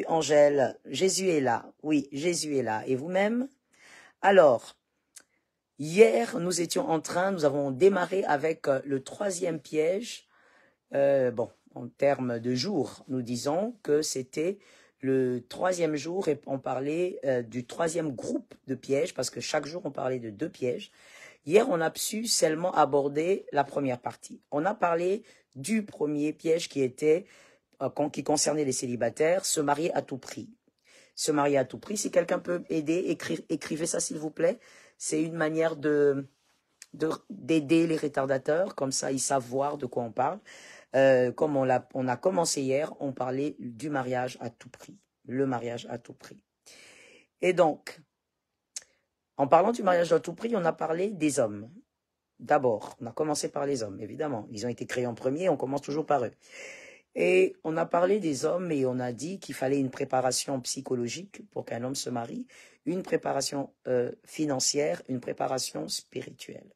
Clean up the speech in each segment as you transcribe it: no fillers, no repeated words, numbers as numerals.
Angèle, Jésus est là. Oui, Jésus est là. Et vous-même? Alors, hier, nous avons démarré avec le troisième piège. Bon, en termes de jours, nous disons que c'était le troisième jour et on parlait du troisième groupe de pièges parce que chaque jour, on parlait de 2 pièges. Hier, on a su seulement aborder la première partie. On a parlé du premier piège qui concernait les célibataires, se marier à tout prix. Se marier à tout prix, si quelqu'un peut aider, écrivez ça s'il vous plaît. C'est une manière d'aider les retardateurs, comme ça ils savent voir de quoi on parle. Comme on a commencé hier, on parlait du mariage à tout prix. Le mariage à tout prix. Et donc, en parlant du mariage à tout prix, on a parlé des hommes. D'abord, on a commencé par les hommes, évidemment. Ils ont été créés en premier, on commence toujours par eux. Et on a parlé des hommes et on a dit qu'il fallait une préparation psychologique pour qu'un homme se marie, une préparation financière, une préparation spirituelle.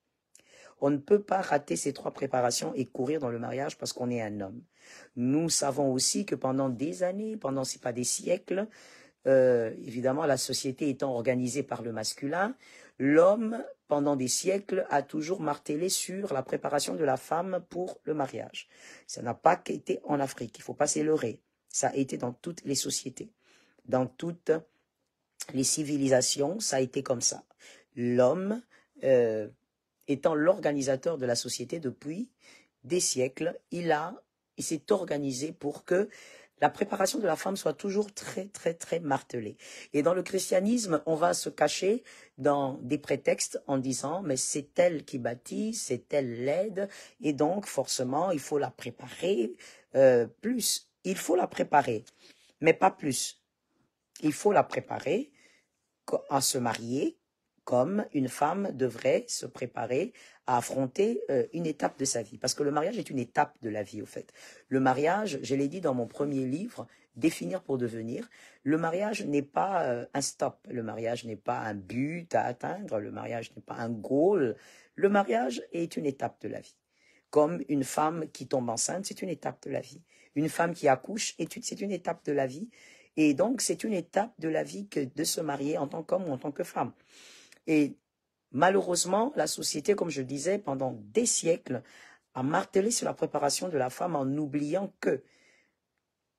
On ne peut pas rater ces 3 préparations et courir dans le mariage parce qu'on est un homme. Nous savons aussi que pendant des années, pendant si pas des siècles, évidemment la société étant organisée par le masculin, l'homme, pendant des siècles, a toujours martelé sur la préparation de la femme pour le mariage. Ça n'a pas qu'été en Afrique, il ne faut pas se leurrer. Ça a été dans toutes les sociétés, dans toutes les civilisations, ça a été comme ça. L'homme, étant l'organisateur de la société depuis des siècles, il s'est organisé pour que la préparation de la femme soit toujours très, très, très martelée. Et dans le christianisme, on va se cacher dans des prétextes en disant, mais c'est elle qui bâtit, c'est elle l'aide, et donc forcément, il faut la préparer plus. Il faut la préparer, mais pas plus. Il faut la préparer à se marier, comme une femme devrait se préparer à affronter une étape de sa vie. Parce que le mariage est une étape de la vie, au fait. Le mariage, je l'ai dit dans mon premier livre, Définir pour devenir, le mariage n'est pas un stop, le mariage n'est pas un but à atteindre, le mariage n'est pas un goal. Le mariage est une étape de la vie. Comme une femme qui tombe enceinte, c'est une étape de la vie. Une femme qui accouche, c'est une étape de la vie. Et donc, c'est une étape de la vie que de se marier en tant qu'homme ou en tant que femme. Et malheureusement, la société, comme je disais, pendant des siècles, a martelé sur la préparation de la femme en oubliant que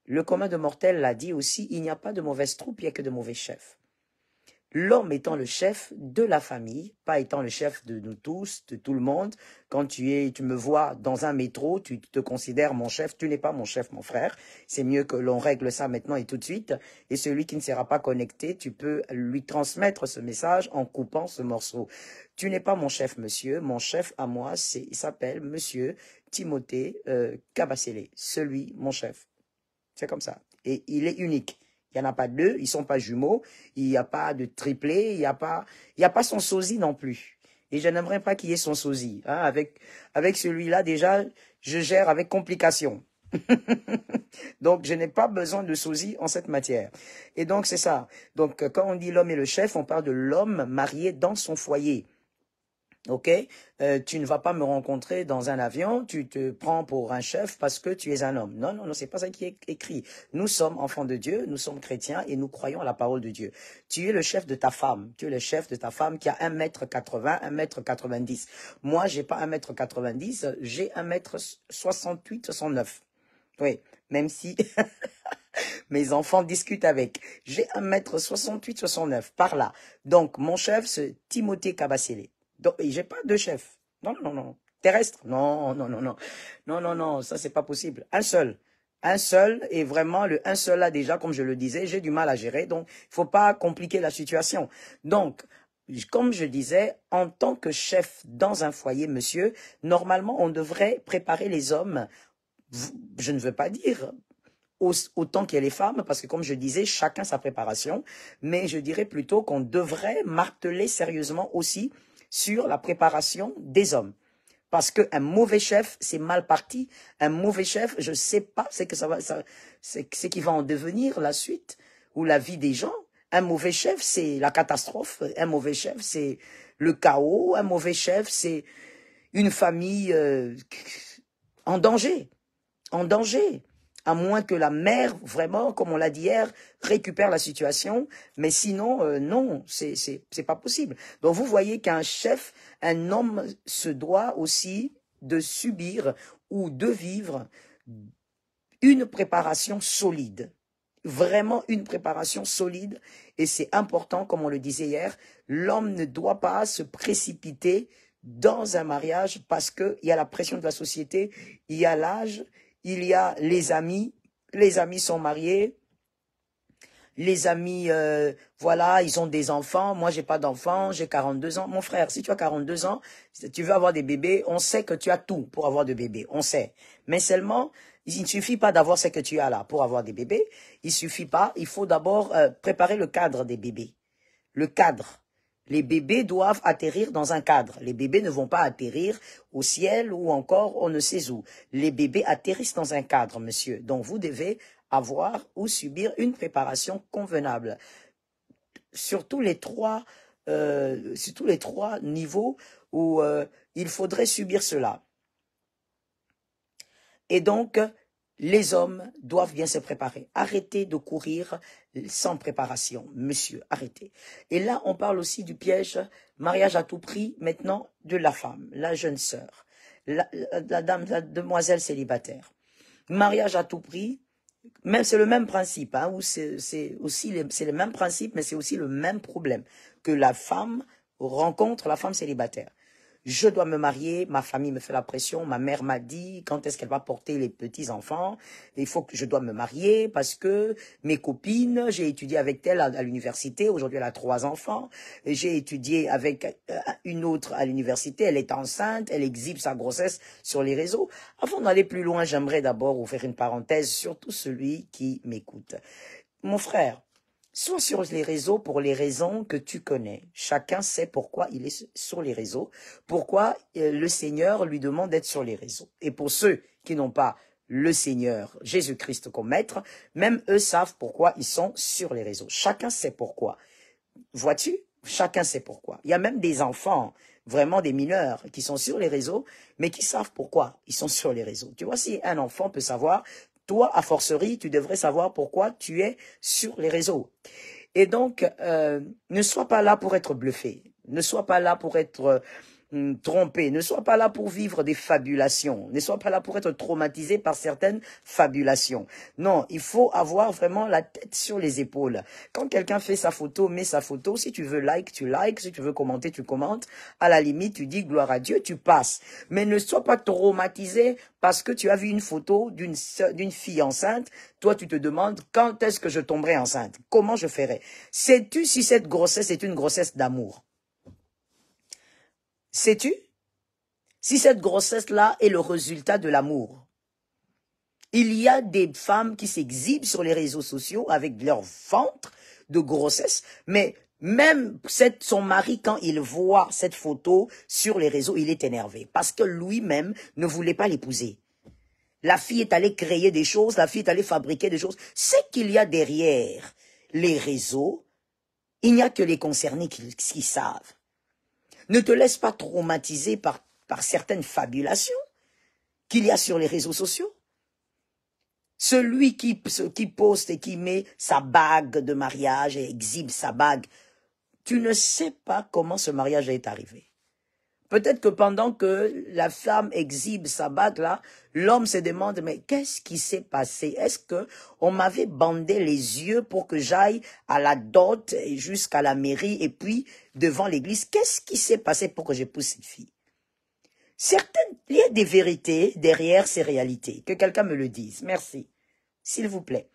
le commun de mortels l'a dit aussi, il n'y a pas de mauvaise troupe, il n'y a que de mauvais chefs. L'homme étant le chef de la famille, pas étant le chef de nous tous, de tout le monde. Quand tu me vois dans un métro, tu te considères mon chef. Tu n'es pas mon chef, mon frère. C'est mieux que l'on règle ça maintenant et tout de suite. Et celui qui ne sera pas connecté, tu peux lui transmettre ce message en coupant ce morceau. Tu n'es pas mon chef, monsieur. Mon chef à moi, il s'appelle monsieur Timothée Kabasele. Celui, mon chef. C'est comme ça. Et il est unique. Il n'y en a pas 2, ils ne sont pas jumeaux, il n'y a pas de triplé, il n'y a pas son sosie non plus. Et je n'aimerais pas qu'il y ait son sosie. Hein. Avec celui-là, déjà, je gère avec complication. Donc, je n'ai pas besoin de sosie en cette matière. Et donc, c'est ça. Donc, quand on dit l'homme est le chef, on parle de l'homme marié dans son foyer. Ok, tu ne vas pas me rencontrer dans un avion, tu te prends pour un chef parce que tu es un homme. Non, non, non, c'est pas ça qui est écrit. Nous sommes enfants de Dieu, nous sommes chrétiens et nous croyons à la parole de Dieu. Tu es le chef de ta femme, tu es le chef de ta femme qui a 1m80, 1m90. Moi, j'ai pas 1m90, j'ai 1m68, 69. Oui, même si mes enfants discutent avec. J'ai 1m68, 69, par là. Donc, mon chef, c'est Timothée Kabasele. Donc, j'ai pas 2 chefs. Non, non, non. Terrestre? Non, non, non, non. Non, non, non, ça, c'est pas possible. Un seul. Un seul, et vraiment, le un seul là, déjà, comme je le disais, j'ai du mal à gérer, donc, il faut pas compliquer la situation. Donc, comme je disais, en tant que chef dans un foyer, monsieur, normalement, on devrait préparer les hommes, je ne veux pas dire autant qu'il y a les femmes, parce que comme je disais, chacun sa préparation, mais je dirais plutôt qu'on devrait marteler sérieusement aussi sur la préparation des hommes. Parce qu'un mauvais chef, c'est mal parti. Un mauvais chef, je ne sais pas c'est qui va en devenir la suite ou la vie des gens. Un mauvais chef, c'est la catastrophe. Un mauvais chef, c'est le chaos. Un mauvais chef, c'est une famille en danger. En danger. à moins que la mère, vraiment, comme on l'a dit hier, récupère la situation. Mais sinon, non, c'est pas possible. Donc vous voyez qu'un chef, un homme se doit aussi de subir ou de vivre une préparation solide. Vraiment une préparation solide. Et c'est important, comme on le disait hier, l'homme ne doit pas se précipiter dans un mariage parce qu'il y a la pression de la société, il y a l'âge, il y a les amis sont mariés, les amis, voilà, ils ont des enfants, moi j'ai pas d'enfants, j'ai 42 ans. Mon frère, si tu as 42 ans, si tu veux avoir des bébés, on sait que tu as tout pour avoir des bébés, on sait. Mais seulement, il ne suffit pas d'avoir ce que tu as là pour avoir des bébés, il suffit pas, il faut d'abord préparer le cadre des bébés. Le cadre. Les bébés doivent atterrir dans un cadre. Les bébés ne vont pas atterrir au ciel ou encore on ne sait où. Les bébés atterrissent dans un cadre, monsieur. Donc vous devez avoir ou subir une préparation convenable. Sur tous les trois niveaux où il faudrait subir cela. Et donc, les hommes doivent bien se préparer. Arrêtez de courir sans préparation, monsieur, arrêtez. Et là, on parle aussi du piège, mariage à tout prix, maintenant, de la femme, la jeune sœur, la demoiselle célibataire. Mariage à tout prix, même c'est le même principe, hein, c'est le même principe, mais c'est aussi le même problème que la femme rencontre, la femme célibataire. Je dois me marier, ma famille me fait la pression, ma mère m'a dit quand est-ce qu'elle va porter les petits-enfants, il faut que je dois me marier parce que mes copines, j'ai étudié avec elle à l'université, aujourd'hui elle a 3 enfants, j'ai étudié avec une autre à l'université, elle est enceinte, elle exhibe sa grossesse sur les réseaux. Avant d'aller plus loin, j'aimerais d'abord ouvrir une parenthèse, surtout celui qui m'écoute. Mon frère, sois sur les réseaux pour les raisons que tu connais. Chacun sait pourquoi il est sur les réseaux, pourquoi le Seigneur lui demande d'être sur les réseaux. Et pour ceux qui n'ont pas le Seigneur Jésus-Christ comme maître, même eux savent pourquoi ils sont sur les réseaux. Chacun sait pourquoi. Vois-tu? Chacun sait pourquoi. Il y a même des enfants, vraiment des mineurs, qui sont sur les réseaux, mais qui savent pourquoi ils sont sur les réseaux. Tu vois, si un enfant peut savoir, toi, à forcerie, tu devrais savoir pourquoi tu es sur les réseaux. Et donc, ne sois pas là pour être bluffé. Ne sois pas là pour être trompé. Ne sois pas là pour vivre des fabulations. Ne sois pas là pour être traumatisé par certaines fabulations. Non, il faut avoir vraiment la tête sur les épaules. Quand quelqu'un fait sa photo, met sa photo. Si tu veux like, tu likes. Si tu veux commenter, tu commentes. À la limite, tu dis gloire à Dieu, tu passes. Mais ne sois pas traumatisé parce que tu as vu une photo d'une fille enceinte. Toi, tu te demandes quand est-ce que je tomberai enceinte? Comment je ferai? Sais-tu si cette grossesse est une grossesse d'amour? Sais-tu si cette grossesse-là est le résultat de l'amour? Il y a des femmes qui s'exhibent sur les réseaux sociaux avec leur ventre de grossesse, mais même son mari, quand il voit cette photo sur les réseaux, il est énervé parce que lui-même ne voulait pas l'épouser. La fille est allée créer des choses, la fille est allée fabriquer des choses. C'est qu'il y a derrière les réseaux, il n'y a que les concernés qui savent. Ne te laisse pas traumatiser par certaines fabulations qu'il y a sur les réseaux sociaux. Celui qui poste et qui met sa bague de mariage et exhibe sa bague, tu ne sais pas comment ce mariage est arrivé. Peut-être que pendant que la femme exhibe sa bague là, l'homme se demande, mais qu'est-ce qui s'est passé? Est-ce que on m'avait bandé les yeux pour que j'aille à la dot jusqu'à la mairie et puis devant l'église? Qu'est-ce qui s'est passé pour que j'épouse cette fille? Il y a des vérités derrière ces réalités. Que quelqu'un me le dise. Merci. S'il vous plaît.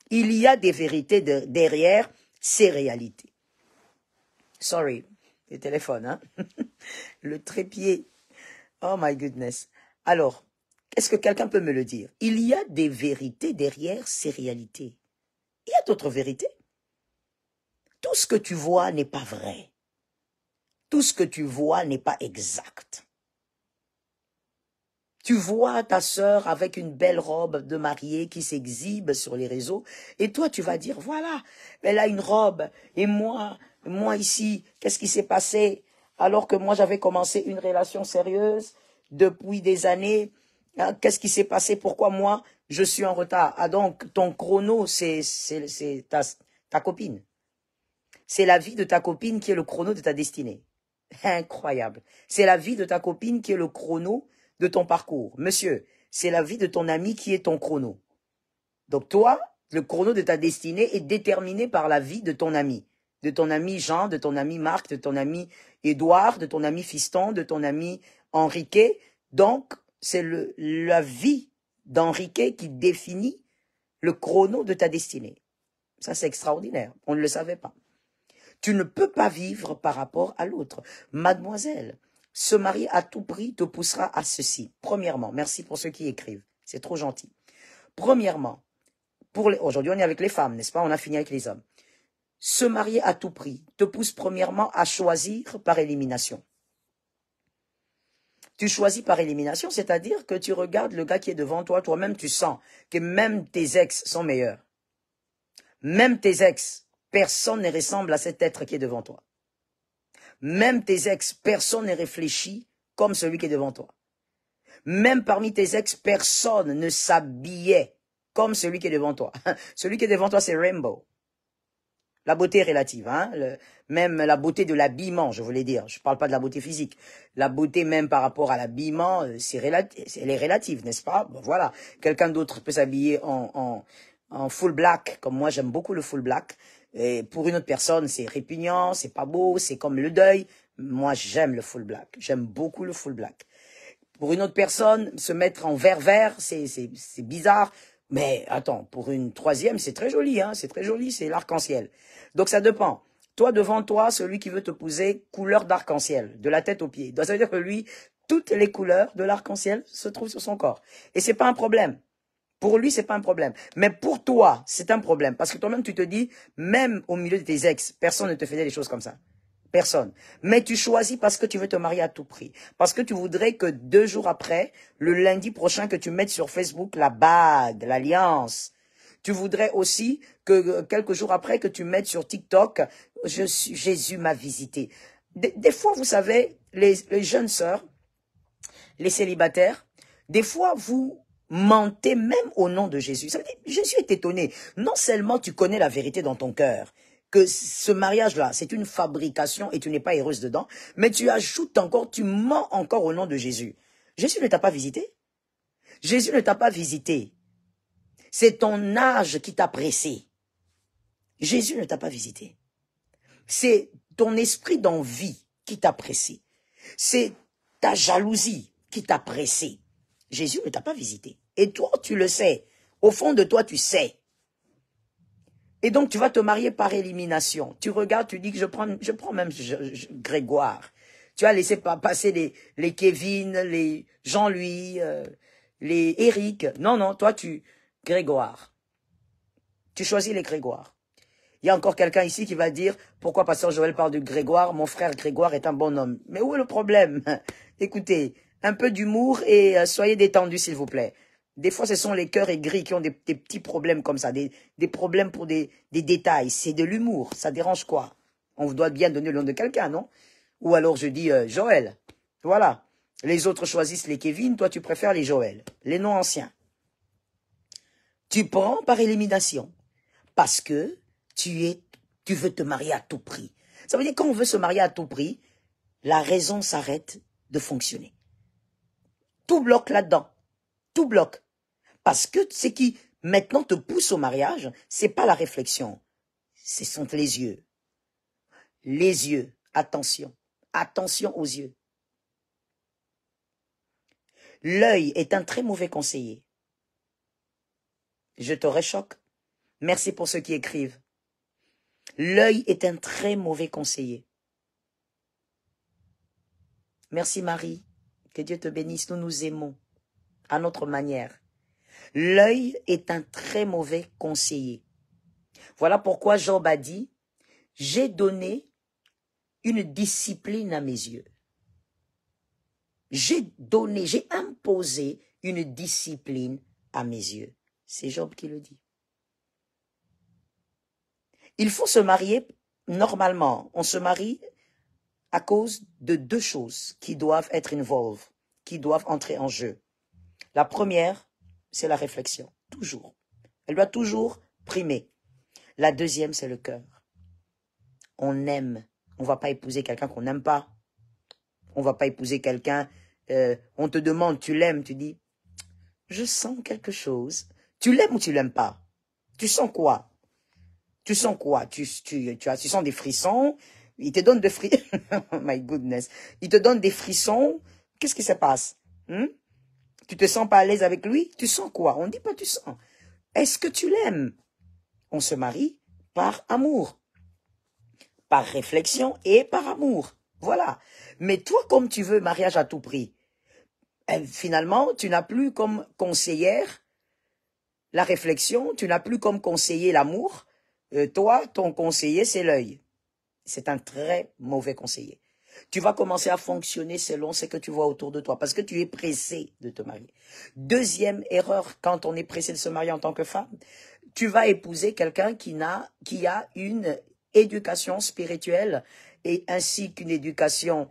Il y a des vérités derrière ces réalités. Sorry. Le téléphone, hein? Le trépied. Oh my goodness. Alors, est-ce que quelqu'un peut me le dire? Il y a des vérités derrière ces réalités. Il y a d'autres vérités. Tout ce que tu vois n'est pas vrai. Tout ce que tu vois n'est pas exact. Tu vois ta sœur avec une belle robe de mariée qui s'exhibe sur les réseaux et toi tu vas dire, voilà, elle a une robe et moi ici, qu'est-ce qui s'est passé alors que moi j'avais commencé une relation sérieuse depuis des années? Qu'est-ce qui s'est passé? Pourquoi moi? Je suis en retard. Ah donc, ton chrono, c'est ta copine. C'est la vie de ta copine qui est le chrono de ta destinée. Incroyable. C'est la vie de ta copine qui est le chrono de ton parcours. Monsieur, c'est la vie de ton ami qui est ton chrono. Donc toi, le chrono de ta destinée est déterminé par la vie de ton ami Jean, de ton ami Marc, de ton ami Édouard, de ton ami Fiston, de ton ami Enrique. Donc, c'est la vie d'Enrique qui définit le chrono de ta destinée. Ça, c'est extraordinaire. On ne le savait pas. Tu ne peux pas vivre par rapport à l'autre. Mademoiselle, se marier à tout prix te poussera à ceci. Premièrement, merci pour ceux qui écrivent. C'est trop gentil. Premièrement, aujourd'hui on est avec les femmes, n'est-ce pas? On a fini avec les hommes. Se marier à tout prix te pousse premièrement à choisir par élimination. Tu choisis par élimination, c'est-à-dire que tu regardes le gars qui est devant toi, toi-même tu sens que même tes ex sont meilleurs. Même tes ex, personne ne ressemble à cet être qui est devant toi. Même tes ex, personne ne réfléchit comme celui qui est devant toi. Même parmi tes ex, personne ne s'habillait comme celui qui est devant toi. Celui qui est devant toi, c'est Rainbow. La beauté est relative, hein. Même la beauté de l'habillement, je voulais dire. Je ne parle pas de la beauté physique. La beauté même par rapport à l'habillement, elle est relative, n'est-ce pas? Bon, voilà. Quelqu'un d'autre peut s'habiller en full black, comme moi j'aime beaucoup le full black. Et pour une autre personne, c'est répugnant, c'est pas beau, c'est comme le deuil. Moi, j'aime le full black. J'aime beaucoup le full black. Pour une autre personne, se mettre en vert, c'est bizarre. Mais attends, pour une troisième, c'est très joli, hein, c'est très joli, c'est l'arc-en-ciel. Donc ça dépend. Toi, devant toi, celui qui veut te poser, couleur d'arc-en-ciel, de la tête aux pieds. Donc ça veut dire que lui, toutes les couleurs de l'arc-en-ciel se trouvent sur son corps. Et c'est pas un problème. Pour lui, c'est pas un problème. Mais pour toi, c'est un problème. Parce que toi-même, tu te dis, même au milieu de tes ex, personne ne te faisait des choses comme ça. Personne. Mais tu choisis parce que tu veux te marier à tout prix. Parce que tu voudrais que 2 jours après, le lundi prochain, que tu mettes sur Facebook la bague, l'alliance. Tu voudrais aussi que quelques jours après, que tu mettes sur TikTok, Jésus m'a visité. Des fois, vous savez, les jeunes sœurs, les célibataires, des fois, vous mentez même au nom de Jésus. Ça veut dire, Jésus est étonné. Non seulement tu connais la vérité dans ton cœur, que ce mariage-là, c'est une fabrication et tu n'es pas heureuse dedans, mais tu ajoutes encore, tu mens encore au nom de Jésus. Jésus ne t'a pas visité. Jésus ne t'a pas visité. C'est ton âge qui t'a pressé. Jésus ne t'a pas visité. C'est ton esprit d'envie qui t'a pressé. C'est ta jalousie qui t'a pressé. Jésus ne t'a pas visité. Et toi, tu le sais. Au fond de toi, tu sais. Et donc, tu vas te marier par élimination. Tu regardes, tu dis que je prends même Grégoire. Tu as laissé passer les Kevin, les Jean-Louis, les Eric. Non, non, toi, Grégoire. Tu choisis les Grégoire. Il y a encore quelqu'un ici qui va dire, pourquoi Pasteur Joël parle de Grégoire? Mon frère Grégoire est un bon homme. Mais où est le problème? Écoutez, un peu d'humour et soyez détendus, s'il vous plaît. Des fois, ce sont les cœurs aigris qui ont des petits problèmes comme ça, des problèmes pour des détails. C'est de l'humour, ça dérange quoi? On doit bien donner le nom de quelqu'un, non? Ou alors je dis Joël. Voilà. Les autres choisissent les Kevin, toi tu préfères les Joël, les noms anciens. Tu prends par élimination parce que tu veux te marier à tout prix. Ça veut dire que quand on veut se marier à tout prix, la raison s'arrête de fonctionner. Tout bloque là-dedans. Tout bloque. Parce que ce qui maintenant te pousse au mariage, c'est pas la réflexion. Ce sont les yeux. Les yeux. Attention. Attention aux yeux. L'œil est un très mauvais conseiller. Je te réchoque. Merci pour ceux qui écrivent. L'œil est un très mauvais conseiller. Merci Marie. Que Dieu te bénisse. Nous nous aimons à notre manière. L'œil est un très mauvais conseiller. Voilà pourquoi Job a dit, j'ai donné une discipline à mes yeux. J'ai imposé une discipline à mes yeux. C'est Job qui le dit. Il faut se marier normalement. On se marie à cause de 2 choses qui doivent être involved, qui doivent entrer en jeu. La première, c'est la réflexion. Toujours. Elle doit toujours primer. La deuxième, c'est le cœur. On aime. On ne va pas épouser quelqu'un qu'on n'aime pas. On ne va pas épouser quelqu'un, on te demande, tu l'aimes, tu dis, je sens quelque chose. Tu l'aimes ou tu l'aimes pas? Tu sens quoi? Tu sens quoi? Tu sens des frissons? Il te donne des frissons. Oh my goodness. Il te donne des frissons. Qu'est-ce qui se passe? Tu te sens pas à l'aise avec lui? Tu sens quoi? On ne dit pas tu sens. Est-ce que tu l'aimes? On se marie par amour, par réflexion et par amour. Voilà. Mais toi, comme tu veux mariage à tout prix, finalement, tu n'as plus comme conseillère la réflexion, tu n'as plus comme conseiller l'amour. Toi, ton conseiller, c'est l'œil. C'est un très mauvais conseiller. Tu vas commencer à fonctionner selon ce que tu vois autour de toi, parce que tu es pressé de te marier. Deuxième erreur, quand on est pressé de se marier en tant que femme, tu vas épouser quelqu'un qui a une éducation spirituelle et ainsi qu'une éducation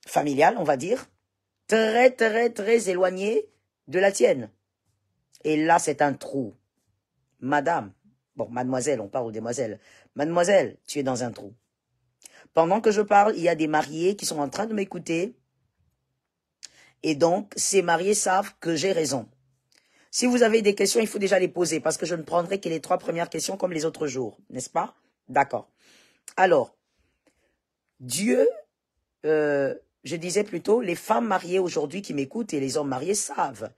familiale, on va dire, très, très, très éloignée de la tienne. Et là, c'est un trou. Madame, bon, mademoiselle, on parle aux demoiselles. Mademoiselle, tu es dans un trou. Pendant que je parle, il y a des mariés qui sont en train de m'écouter. Et donc, ces mariés savent que j'ai raison. Si vous avez des questions, il faut déjà les poser, parce que je ne prendrai que les 3 premières questions comme les autres jours, n'est-ce pas? D'accord. Alors, Dieu, je disais plutôt, les femmes mariées aujourd'hui qui m'écoutent et les hommes mariés savent.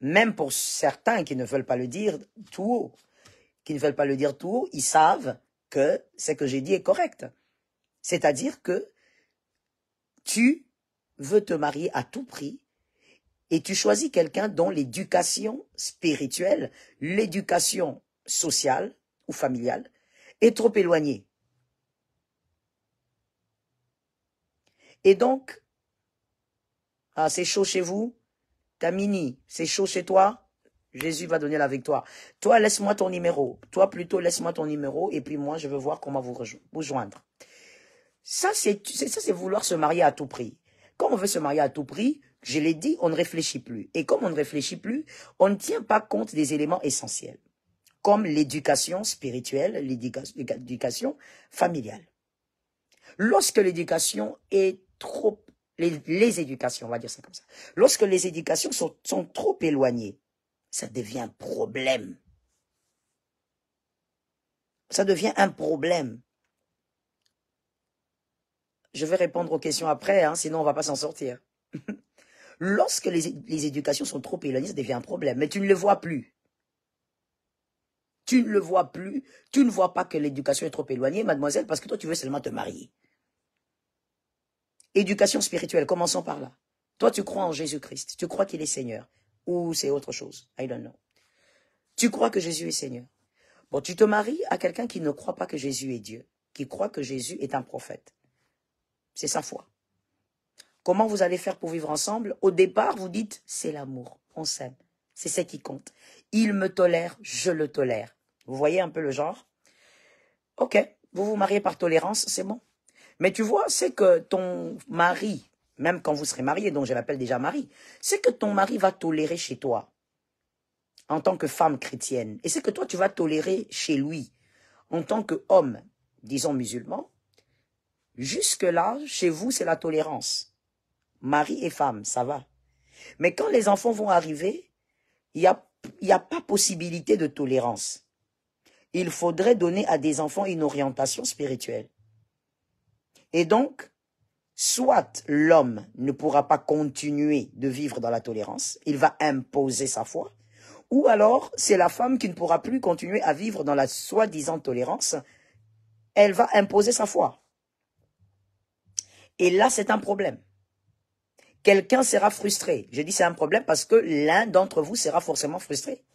Même pour certains qui ne veulent pas le dire tout haut, ils savent que ce que j'ai dit est correct. C'est-à-dire que tu veux te marier à tout prix et tu choisis quelqu'un dont l'éducation spirituelle, l'éducation sociale ou familiale est trop éloignée. Et donc, ah, c'est chaud chez vous, Tamini, c'est chaud chez toi, Jésus va donner la victoire. Toi, laisse-moi ton numéro. Toi, plutôt, laisse-moi ton numéro et puis moi, je veux voir comment vous joindre. Ça, c'est vouloir se marier à tout prix. Comme on veut se marier à tout prix, je l'ai dit, on ne réfléchit plus. Et comme on ne réfléchit plus, on ne tient pas compte des éléments essentiels, comme l'éducation spirituelle, l'éducation familiale. Lorsque l'éducation est trop... Les éducations, on va dire ça comme ça. Lorsque les éducations sont trop éloignées, ça devient un problème. Ça devient un problème. Je vais répondre aux questions après, hein, sinon on ne va pas s'en sortir. Lorsque les éducations sont trop éloignées, ça devient un problème. Mais tu ne le vois plus. Tu ne le vois plus. Tu ne vois pas que l'éducation est trop éloignée, mademoiselle, parce que toi, tu veux seulement te marier. Éducation spirituelle, commençons par là. Toi, tu crois en Jésus-Christ. Tu crois qu'il est Seigneur. Ou c'est autre chose. I don't know. Tu crois que Jésus est Seigneur. Bon, tu te maries à quelqu'un qui ne croit pas que Jésus est Dieu, qui croit que Jésus est un prophète. C'est sa foi. Comment vous allez faire pour vivre ensemble? Au départ, vous dites, c'est l'amour, on s'aime. C'est ce qui compte. Il me tolère, je le tolère. Vous voyez un peu le genre? Ok, vous vous mariez par tolérance, c'est bon. Mais tu vois, c'est que ton mari, même quand vous serez marié, donc je l'appelle déjà mari, c'est que ton mari va tolérer chez toi, en tant que femme chrétienne. Et c'est que toi, tu vas tolérer chez lui, en tant qu'homme, disons musulman. Jusque-là, chez vous, c'est la tolérance. Mari et femme, ça va. Mais quand les enfants vont arriver, il n'y a pas possibilité de tolérance. Il faudrait donner à des enfants une orientation spirituelle. Et donc, soit l'homme ne pourra pas continuer de vivre dans la tolérance, il va imposer sa foi, ou alors c'est la femme qui ne pourra plus continuer à vivre dans la soi-disant tolérance, elle va imposer sa foi. Et là, c'est un problème. Quelqu'un sera frustré. Je dis c'est un problème parce que l'un d'entre vous sera forcément frustré.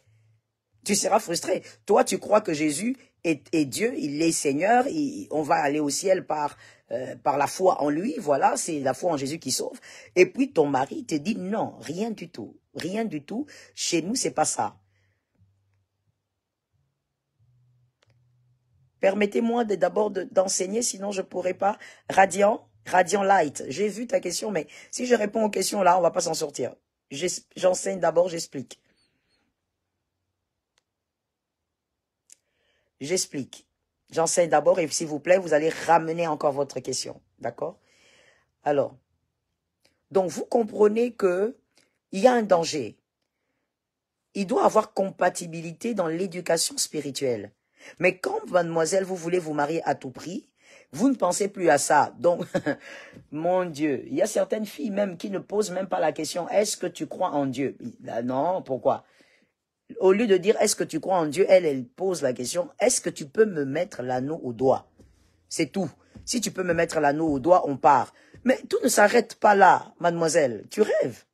Tu seras frustré. Toi, tu crois que Jésus est Dieu, il est Seigneur, on va aller au ciel par la foi en lui, voilà, c'est la foi en Jésus qui sauve. Et puis ton mari te dit non, rien du tout, rien du tout. Chez nous, c'est pas ça. Permettez-moi d'abord d'enseigner, sinon je pourrais pas. Radiant Light, j'ai vu ta question, mais si je réponds aux questions là, on va pas s'en sortir. J'enseigne d'abord, j'explique. J'explique. J'enseigne d'abord et s'il vous plaît, vous allez ramener encore votre question. D'accord? Alors, donc vous comprenez que il y a un danger. Il doit avoir compatibilité dans l'éducation spirituelle. Mais quand, mademoiselle, vous voulez vous marier à tout prix, vous ne pensez plus à ça. Donc, mon Dieu, il y a certaines filles même qui ne posent même pas la question, est-ce que tu crois en Dieu? Non, pourquoi? Au lieu de dire, est-ce que tu crois en Dieu, elle pose la question, est-ce que tu peux me mettre l'anneau au doigt? C'est tout. Si tu peux me mettre l'anneau au doigt, on part. Mais tout ne s'arrête pas là, mademoiselle. Tu rêves.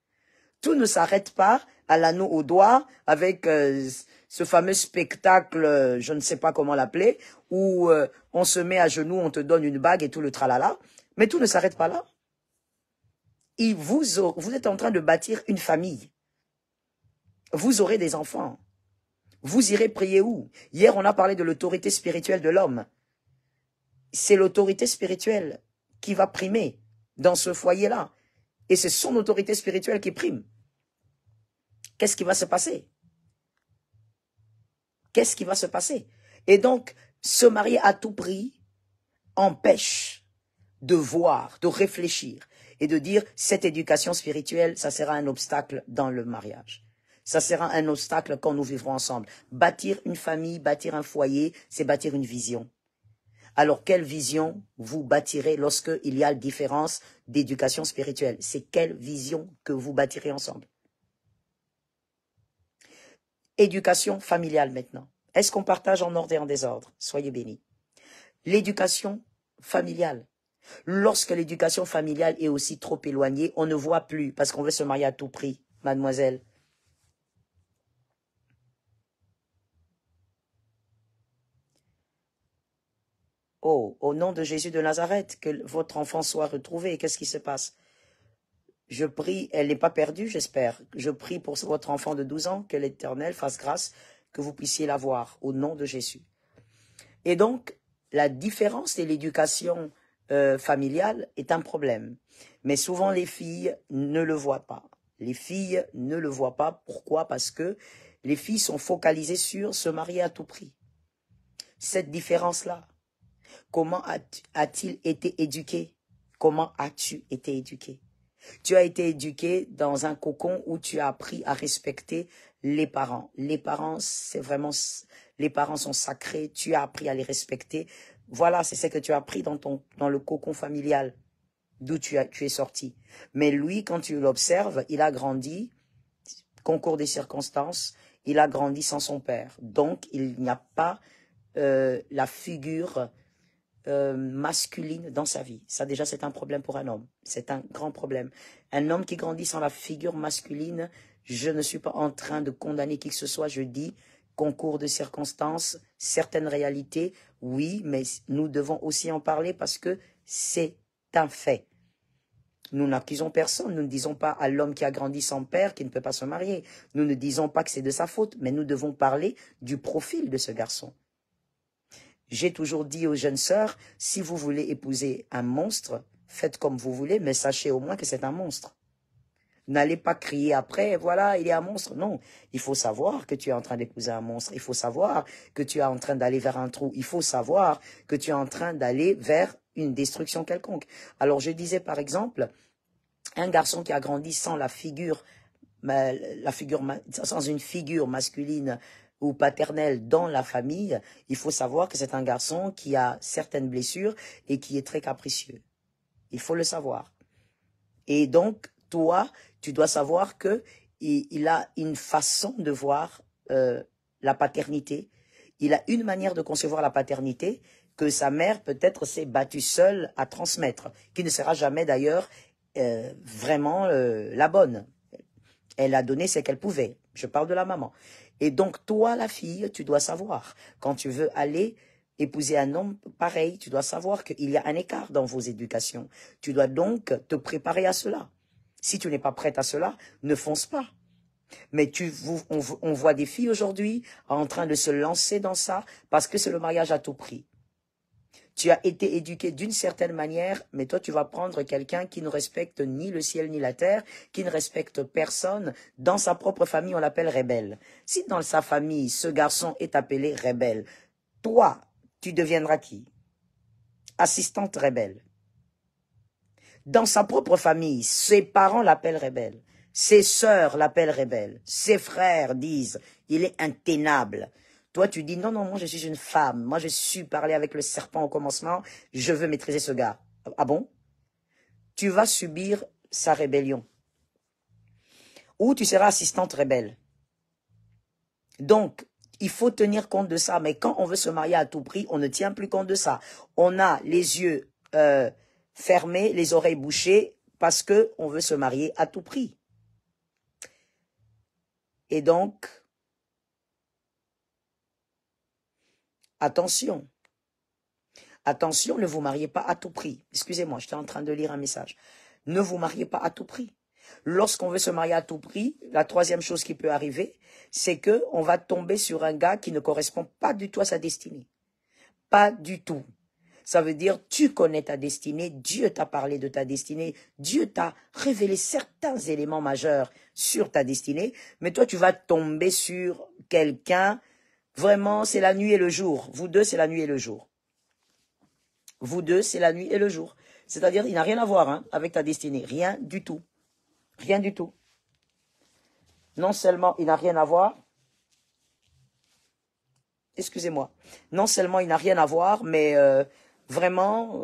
Tout ne s'arrête pas à l'anneau au doigt avec ce fameux spectacle, je ne sais pas comment l'appeler, où on se met à genoux, on te donne une bague et tout le tralala. Mais tout ne s'arrête pas là. Et vous êtes en train de bâtir une famille. Vous aurez des enfants. Vous irez prier où? Hier, on a parlé de l'autorité spirituelle de l'homme. C'est l'autorité spirituelle qui va primer dans ce foyer-là. Et c'est son autorité spirituelle qui prime. Qu'est-ce qui va se passer? Qu'est-ce qui va se passer? Et donc, se marier à tout prix empêche de voir, de réfléchir et de dire cette éducation spirituelle, ça sera un obstacle dans le mariage. Ça sera un obstacle quand nous vivrons ensemble. Bâtir une famille, bâtir un foyer, c'est bâtir une vision. Alors, quelle vision vous bâtirez lorsque il y a une différence d'éducation spirituelle? C'est quelle vision que vous bâtirez ensemble? Éducation familiale maintenant. Est-ce qu'on partage en ordre et en désordre? Soyez bénis. L'éducation familiale. Lorsque l'éducation familiale est aussi trop éloignée, on ne voit plus parce qu'on veut se marier à tout prix, mademoiselle. Oh, au nom de Jésus de Nazareth, que votre enfant soit retrouvé. Qu'est-ce qui se passe? Je prie, elle n'est pas perdue, j'espère. Je prie pour votre enfant de 12 ans, que l'Éternel fasse grâce, que vous puissiez l'avoir, au nom de Jésus. Et donc, la différence de l'éducation familiale est un problème. Mais souvent, les filles ne le voient pas. Les filles ne le voient pas. Pourquoi? Parce que les filles sont focalisées sur se marier à tout prix. Cette différence-là, comment a-t-il été éduqué? Comment as-tu été éduqué? Tu as été éduqué dans un cocon où tu as appris à respecter les parents. Les parents, c'est vraiment, les parents sont sacrés. Tu as appris à les respecter. Voilà, c'est ce que tu as appris dans le cocon familial d'où tu es sorti. Mais lui, quand tu l'observes, il a grandi, concours des circonstances, il a grandi sans son père. Donc, il n'y a pas la figure masculine dans sa vie. Ça déjà c'est un problème pour un homme. C'est un grand problème. Un homme qui grandit sans la figure masculine, je ne suis pas en train de condamner qui que ce soit. Je dis concours de circonstances, certaines réalités, oui, mais nous devons aussi en parler parce que c'est un fait. Nous n'accusons personne, nous ne disons pas à l'homme qui a grandi sans père qu'il ne peut pas se marier. Nous ne disons pas que c'est de sa faute, mais nous devons parler du profil de ce garçon. J'ai toujours dit aux jeunes sœurs, si vous voulez épouser un monstre, faites comme vous voulez, mais sachez au moins que c'est un monstre. N'allez pas crier après, voilà, il est un monstre. Non, il faut savoir que tu es en train d'épouser un monstre. Il faut savoir que tu es en train d'aller vers un trou. Il faut savoir que tu es en train d'aller vers une destruction quelconque. Alors je disais par exemple, un garçon qui a grandi sans sans une figure masculine ou paternelle dans la famille, il faut savoir que c'est un garçon qui a certaines blessures et qui est très capricieux. Il faut le savoir. Et donc, toi, tu dois savoir que il a une façon de voir la paternité. Il a une manière de concevoir la paternité que sa mère peut-être s'est battue seule à transmettre, qui ne sera jamais d'ailleurs vraiment la bonne. Elle a donné ce qu'elle pouvait. Je parle de la maman. Et donc, toi, la fille, tu dois savoir, quand tu veux aller épouser un homme pareil, tu dois savoir qu'il y a un écart dans vos éducations. Tu dois donc te préparer à cela. Si tu n'es pas prête à cela, ne fonce pas. Mais on voit des filles aujourd'hui en train de se lancer dans ça parce que c'est le mariage à tout prix. Tu as été éduqué d'une certaine manière, mais toi, tu vas prendre quelqu'un qui ne respecte ni le ciel ni la terre, qui ne respecte personne. Dans sa propre famille, on l'appelle rebelle. Si dans sa famille, ce garçon est appelé rebelle, Toi, tu deviendras qui? Assistante rebelle. Dans sa propre famille, ses parents l'appellent rebelle. Ses sœurs l'appellent rebelle. Ses frères disent, il est intenable. Toi, tu dis, non, non, moi, je suis une femme. Moi, je suis parlé avec le serpent au commencement. Je veux maîtriser ce gars. Ah bon? Tu vas subir sa rébellion. Ou tu seras assistante rebelle. Donc, il faut tenir compte de ça. Mais quand on veut se marier à tout prix, on ne tient plus compte de ça. On a les yeux fermés, les oreilles bouchées, parce qu'on veut se marier à tout prix. Et donc, attention. Attention, ne vous mariez pas à tout prix. Excusez-moi, j'étais en train de lire un message. Ne vous mariez pas à tout prix. Lorsqu'on veut se marier à tout prix, la troisième chose qui peut arriver, c'est qu'on va tomber sur un gars qui ne correspond pas du tout à sa destinée. Pas du tout. Ça veut dire, tu connais ta destinée, Dieu t'a parlé de ta destinée, Dieu t'a révélé certains éléments majeurs sur ta destinée, mais toi, tu vas tomber sur quelqu'un, vraiment, c'est la nuit et le jour. Vous deux, c'est la nuit et le jour. Vous deux, c'est la nuit et le jour. C'est-à-dire, il n'a rien à voir avec ta destinée. Rien du tout. Rien du tout. Non seulement il n'a rien à voir, excusez-moi, non seulement il n'a rien à voir, mais vraiment,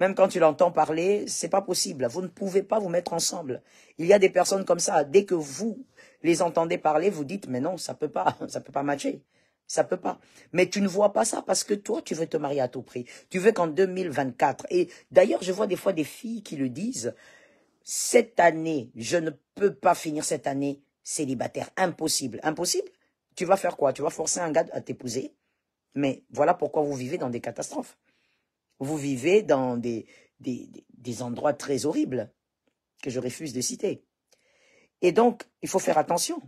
même quand tu l'entends parler, c'est pas possible. Vous ne pouvez pas vous mettre ensemble. Il y a des personnes comme ça, dès que vous les entendez parler, vous dites, mais non, ça peut pas matcher. Ça peut pas. Mais tu ne vois pas ça parce que toi, tu veux te marier à tout prix. Tu veux qu'en 2024, et d'ailleurs, je vois des fois des filles qui le disent, cette année, je ne peux pas finir cette année célibataire. Impossible. Impossible? Tu vas faire quoi? Tu vas forcer un gars à t'épouser? Mais voilà pourquoi vous vivez dans des catastrophes. Vous vivez dans des endroits très horribles que je refuse de citer. Et donc, il faut faire attention.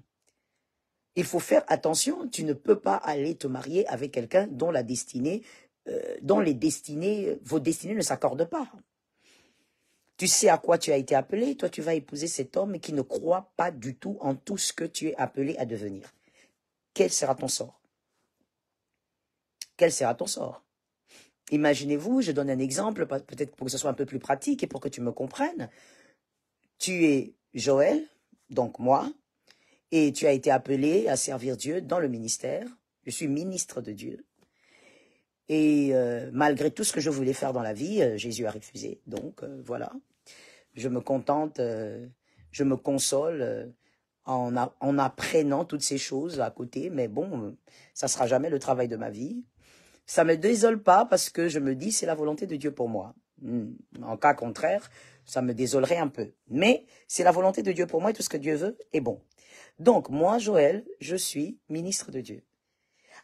Il faut faire attention. Tu ne peux pas aller te marier avec quelqu'un dont la destinée, vos destinées ne s'accordent pas. Tu sais à quoi tu as été appelé. Toi, tu vas épouser cet homme qui ne croit pas du tout en tout ce que tu es appelé à devenir. Quel sera ton sort? Quel sera ton sort? Imaginez-vous, je donne un exemple, peut-être pour que ce soit un peu plus pratique et pour que tu me comprennes. Tu es Joël, donc moi, et tu as été appelé à servir Dieu dans le ministère. Je suis ministre de Dieu. Et malgré tout ce que je voulais faire dans la vie, Jésus a refusé. Donc voilà, je me contente, je me console en apprenant toutes ces choses à côté. Mais bon, ça ne sera jamais le travail de ma vie. Ça ne me désole pas parce que je me dis c'est la volonté de Dieu pour moi. En cas contraire, ça me désolerait un peu. Mais c'est la volonté de Dieu pour moi et tout ce que Dieu veut est bon. Donc moi, Joël, je suis ministre de Dieu,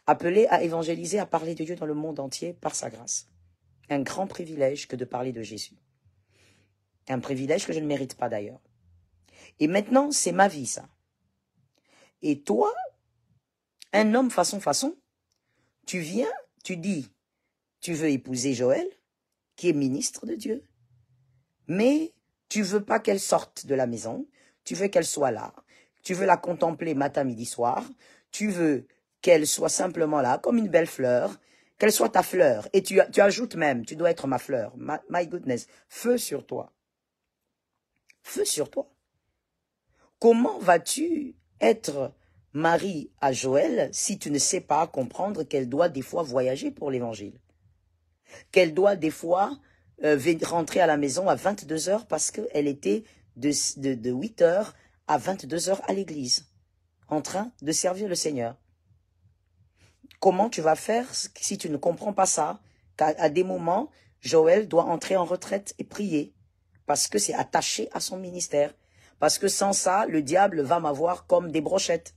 appelé à évangéliser, à parler de Dieu dans le monde entier par sa grâce. Un grand privilège que de parler de Jésus. Un privilège que je ne mérite pas d'ailleurs. Et maintenant, c'est ma vie ça. Et toi, un homme façon, tu viens, tu dis, tu veux épouser Joël, qui est ministre de Dieu, mais tu veux pas qu'elle sorte de la maison, tu veux qu'elle soit là, tu veux la contempler matin, midi, soir, tu veux qu'elle soit simplement là, comme une belle fleur, qu'elle soit ta fleur, et tu ajoutes même, tu dois être ma fleur, my goodness, feu sur toi. Feu sur toi. Comment vas-tu être mari à Joël si tu ne sais pas comprendre qu'elle doit des fois voyager pour l'évangile? Qu'elle doit des fois rentrer à la maison à 22 heures parce qu'elle était de 8 heures à 22 heures à l'église, en train de servir le Seigneur. Comment tu vas faire si tu ne comprends pas ça? Qu'à des moments, Joël doit entrer en retraite et prier parce que c'est attaché à son ministère. Parce que sans ça, le diable va m'avoir comme des brochettes.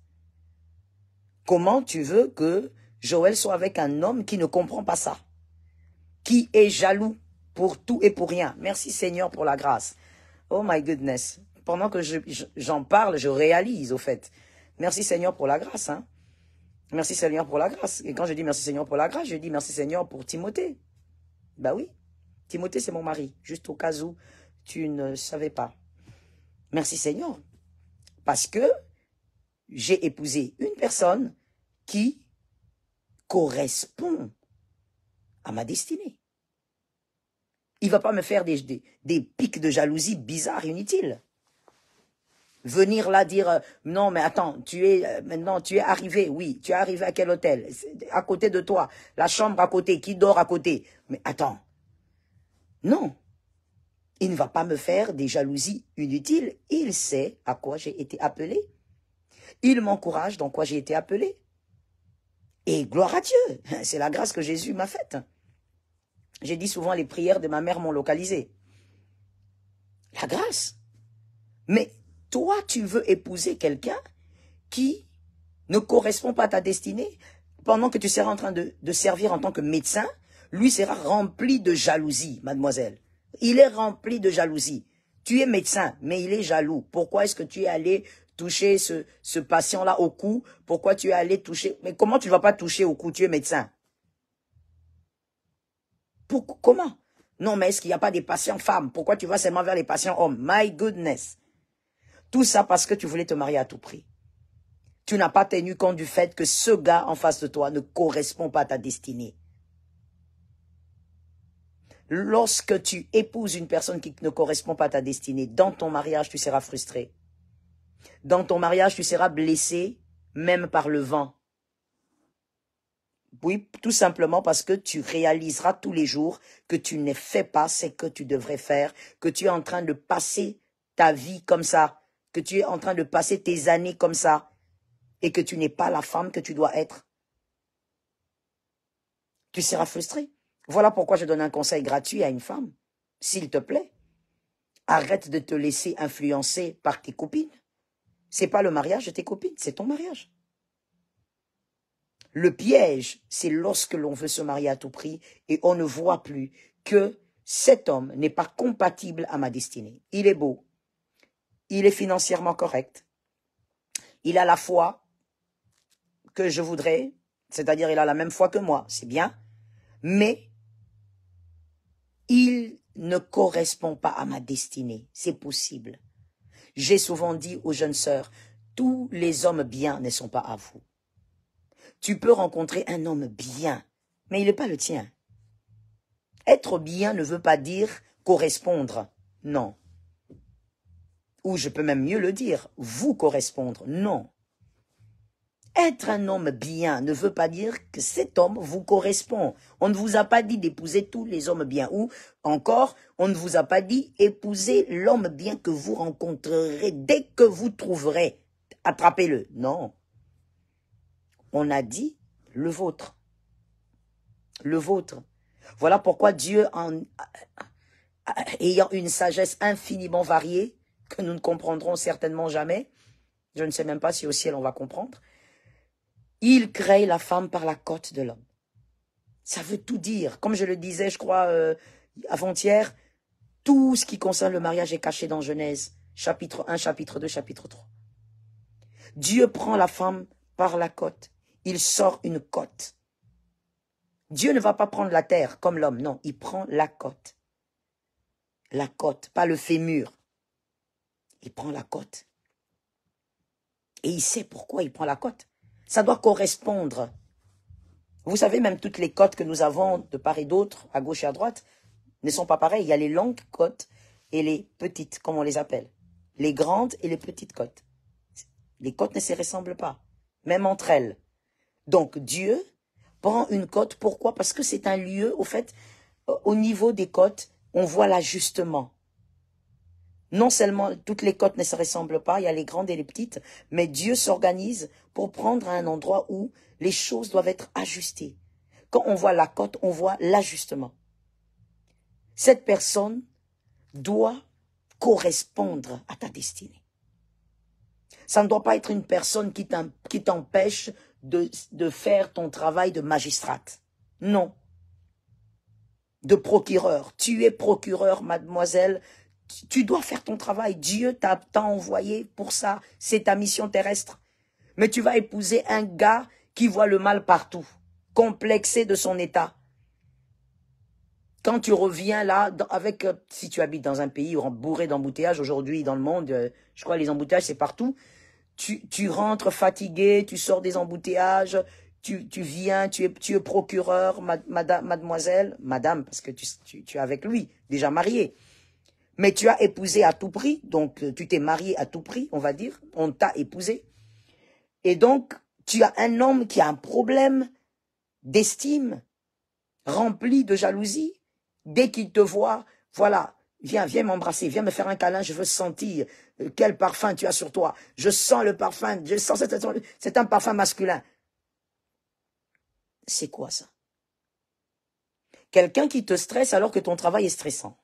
Comment tu veux que Joël soit avec un homme qui ne comprend pas ça? Qui est jaloux pour tout et pour rien? Merci Seigneur pour la grâce. Oh my goodness. Pendant que j'en parle, je réalise au fait. Merci Seigneur pour la grâce. Hein? Merci Seigneur pour la grâce. Et quand je dis merci Seigneur pour la grâce, je dis merci Seigneur pour Timothée. Ben oui, Timothée c'est mon mari. Juste au cas où tu ne savais pas. Merci Seigneur. Parce que j'ai épousé une personne qui correspond à ma destinée. Il ne va pas me faire des pics de jalousie bizarres, inutiles. Venir là dire, non mais attends, maintenant tu es arrivé, oui, tu es arrivé à quel hôtel? À côté de toi, la chambre à côté, qui dort à côté? Mais attends, non, il ne va pas me faire des jalousies inutiles, il sait à quoi j'ai été appelé. Il m'encourage dans quoi j'ai été appelé. Et gloire à Dieu, c'est la grâce que Jésus m'a faite. J'ai dit souvent, les prières de ma mère m'ont localisé. La grâce. Mais toi, tu veux épouser quelqu'un qui ne correspond pas à ta destinée. Pendant que tu seras en train de servir en tant que médecin, lui sera rempli de jalousie, mademoiselle. Il est rempli de jalousie. Tu es médecin, mais il est jaloux. Pourquoi est-ce que tu es allé toucher ce patient-là au cou? Pourquoi tu es allé toucher? Mais comment tu ne vas pas toucher au cou? Tu es médecin. Comment? Non, mais est-ce qu'il n'y a pas des patients femmes? Pourquoi tu vas seulement vers les patients hommes? My goodness. Tout ça parce que tu voulais te marier à tout prix. Tu n'as pas tenu compte du fait que ce gars en face de toi ne correspond pas à ta destinée. Lorsque tu épouses une personne qui ne correspond pas à ta destinée, dans ton mariage, tu seras frustré. Dans ton mariage, tu seras blessé, même par le vent. Oui, tout simplement parce que tu réaliseras tous les jours que tu ne fais pas ce que tu devrais faire, que tu es en train de passer ta vie comme ça, que tu es en train de passer tes années comme ça, et que tu n'es pas la femme que tu dois être. Tu seras frustré. Voilà pourquoi je donne un conseil gratuit à une femme. S'il te plaît, arrête de te laisser influencer par tes copines. C'est pas le mariage de tes copines, c'est ton mariage. Le piège, c'est lorsque l'on veut se marier à tout prix et on ne voit plus que cet homme n'est pas compatible à ma destinée. Il est beau, il est financièrement correct, il a la foi que je voudrais, c'est-à-dire il a la même foi que moi, c'est bien, mais il ne correspond pas à ma destinée, c'est possible. J'ai souvent dit aux jeunes sœurs, tous les hommes bien ne sont pas à vous. Tu peux rencontrer un homme bien, mais il n'est pas le tien. Être bien ne veut pas dire correspondre, non. Ou je peux même mieux le dire, vous correspondre, non. Être un homme bien ne veut pas dire que cet homme vous correspond. On ne vous a pas dit d'épouser tous les hommes bien. Ou encore, on ne vous a pas dit épouser l'homme bien que vous rencontrerez dès que vous trouverez. Attrapez-le. Non. On a dit le vôtre. Le vôtre. Voilà pourquoi Dieu, ayant une sagesse infiniment variée, que nous ne comprendrons certainement jamais, je ne sais même pas si au ciel on va comprendre, il crée la femme par la côte de l'homme. Ça veut tout dire. Comme je le disais, je crois, avant-hier, tout ce qui concerne le mariage est caché dans Genèse, chapitre 1, chapitre 2, chapitre 3. Dieu prend la femme par la côte. Il sort une côte. Dieu ne va pas prendre la terre comme l'homme, non, il prend la côte. La côte, pas le fémur. Il prend la côte. Et il sait pourquoi il prend la côte. Ça doit correspondre. Vous savez, même toutes les côtes que nous avons de part et d'autre, à gauche et à droite, ne sont pas pareilles. Il y a les longues côtes et les petites, comme on les appelle. Les grandes et les petites côtes. Les côtes ne se ressemblent pas, même entre elles. Donc Dieu prend une côte. Pourquoi? Parce que c'est un lieu, au fait, au niveau des côtes, on voit l'ajustement. Non seulement toutes les côtes ne se ressemblent pas, il y a les grandes et les petites, mais Dieu s'organise pour prendre un endroit où les choses doivent être ajustées. Quand on voit la côte, on voit l'ajustement. Cette personne doit correspondre à ta destinée. Ça ne doit pas être une personne qui t'empêche de faire ton travail de magistrate. Non. De procureur. Tu es procureur, mademoiselle. Tu dois faire ton travail. Dieu t'a envoyé pour ça. C'est ta mission terrestre. Mais tu vas épouser un gars qui voit le mal partout, complexé de son état. Quand tu reviens là, si tu habites dans un pays bourré d'embouteillages, aujourd'hui dans le monde, je crois que les embouteillages c'est partout, tu rentres fatigué, tu sors des embouteillages, tu viens, tu es procureur, mademoiselle, madame, parce que tu es avec lui, déjà marié. Mais tu as épousé à tout prix, donc tu t'es marié à tout prix, on va dire, on t'a épousé. Et donc, tu as un homme qui a un problème d'estime, rempli de jalousie. Dès qu'il te voit, voilà, viens m'embrasser, viens me faire un câlin, je veux sentir quel parfum tu as sur toi. Je sens le parfum, je sens c'est un parfum masculin. C'est quoi ça? Quelqu'un qui te stresse alors que ton travail est stressant.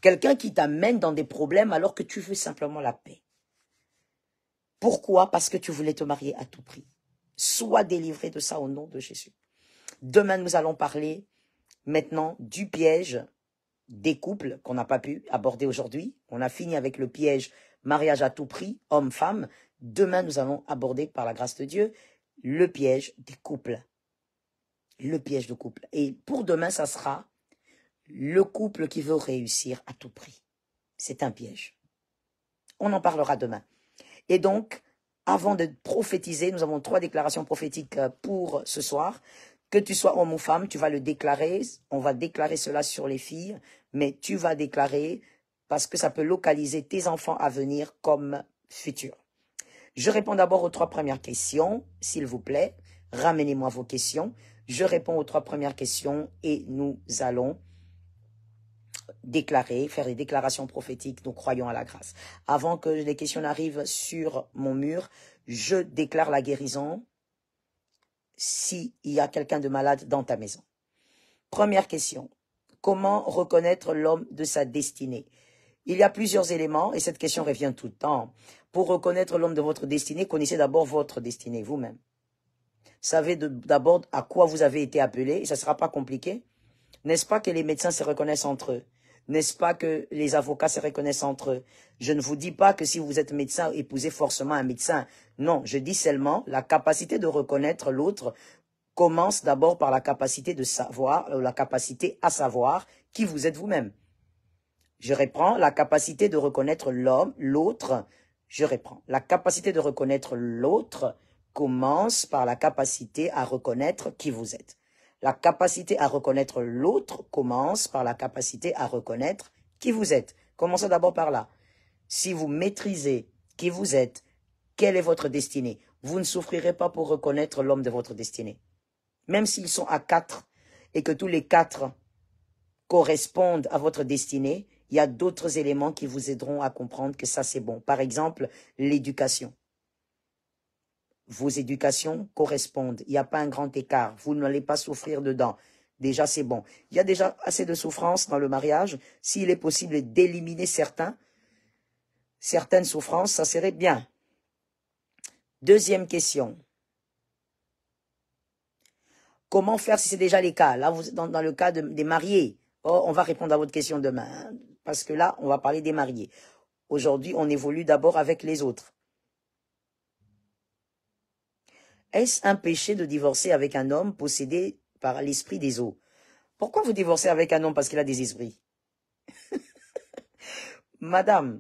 Quelqu'un qui t'amène dans des problèmes alors que tu veux simplement la paix. Pourquoi? Parce que tu voulais te marier à tout prix. Sois délivré de ça au nom de Jésus. Demain, nous allons parler maintenant du piège des couples qu'on n'a pas pu aborder aujourd'hui. On a fini avec le piège mariage à tout prix, homme-femme. Demain, nous allons aborder, par la grâce de Dieu, le piège des couples. Le piège de couple. Et pour demain, ça sera le couple qui veut réussir à tout prix. C'est un piège. On en parlera demain. Et donc, avant de prophétiser, nous avons 3 déclarations prophétiques pour ce soir. Que tu sois homme ou femme, tu vas le déclarer. On va déclarer cela sur les filles, mais tu vas déclarer parce que ça peut localiser tes enfants à venir comme futurs. Je réponds d'abord aux 3 premières questions, s'il vous plaît. Ramenez-moi vos questions. Je réponds aux 3 premières questions et nous allons déclarer, faire des déclarations prophétiques, nous croyons à la grâce. Avant que les questions n'arrivent sur mon mur, je déclare la guérison s'il y a quelqu'un de malade dans ta maison. Première question, comment reconnaître l'homme de sa destinée? Il y a plusieurs éléments et cette question revient tout le temps. Pour reconnaître l'homme de votre destinée, connaissez d'abord votre destinée, vous-même. Savez d'abord à quoi vous avez été appelé et ça ne sera pas compliqué. N'est-ce pas que les médecins se reconnaissent entre eux? N'est-ce pas que les avocats se reconnaissent entre eux? Je ne vous dis pas que si vous êtes médecin, épousez forcément un médecin. Non, je dis seulement la capacité de reconnaître l'autre commence d'abord par la capacité de savoir, la capacité à savoir qui vous êtes vous-même. Je reprends la capacité de reconnaître l'homme, l'autre. Je reprends. La capacité de reconnaître l'autre commence par la capacité à reconnaître qui vous êtes. La capacité à reconnaître l'autre commence par la capacité à reconnaître qui vous êtes. Commencez d'abord par là. Si vous maîtrisez qui vous êtes, quelle est votre destinée, vous ne souffrirez pas pour reconnaître l'homme de votre destinée. Même s'ils sont à 4 et que tous les 4 correspondent à votre destinée, il y a d'autres éléments qui vous aideront à comprendre que ça c'est bon. Par exemple, l'éducation. Vos éducations correspondent. Il n'y a pas un grand écart. Vous n'allez pas souffrir dedans. Déjà, c'est bon. Il y a déjà assez de souffrance dans le mariage. S'il est possible d'éliminer certaines souffrances, ça serait bien. Deuxième question. Comment faire si c'est déjà les cas? Là, vous êtes dans le cas des mariés. Oh, on va répondre à votre question demain. Hein, parce que là, on va parler des mariés. Aujourd'hui, on évolue d'abord avec les autres. Est-ce un péché de divorcer avec un homme possédé par l'esprit des eaux? Pourquoi vous divorcez avec un homme parce qu'il a des esprits? Madame,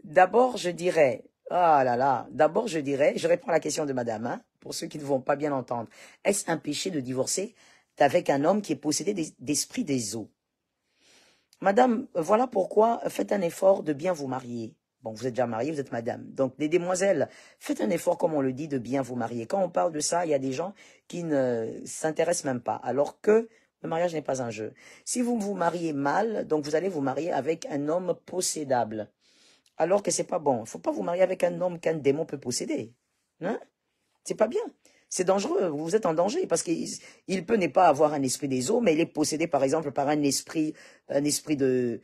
d'abord je dirais, ah là là, d'abord je dirais, je réponds à la question de madame, hein, pour ceux qui ne vont pas bien entendre. Est-ce un péché de divorcer avec un homme qui est possédé d'esprit des eaux? Madame, voilà pourquoi faites un effort de bien vous marier. Bon, vous êtes déjà mariée, vous êtes madame. Donc, les demoiselles, faites un effort, comme on le dit, de bien vous marier. Quand on parle de ça, il y a des gens qui ne s'intéressent même pas, alors que le mariage n'est pas un jeu. Si vous vous mariez mal, donc vous allez vous marier avec un homme possédable, alors que c'est pas bon. Il ne faut pas vous marier avec un homme qu'un démon peut posséder. Hein? C'est pas bien. C'est dangereux, vous êtes en danger, parce qu'il peut ne pas avoir un esprit des eaux, mais il est possédé, par exemple, par un esprit de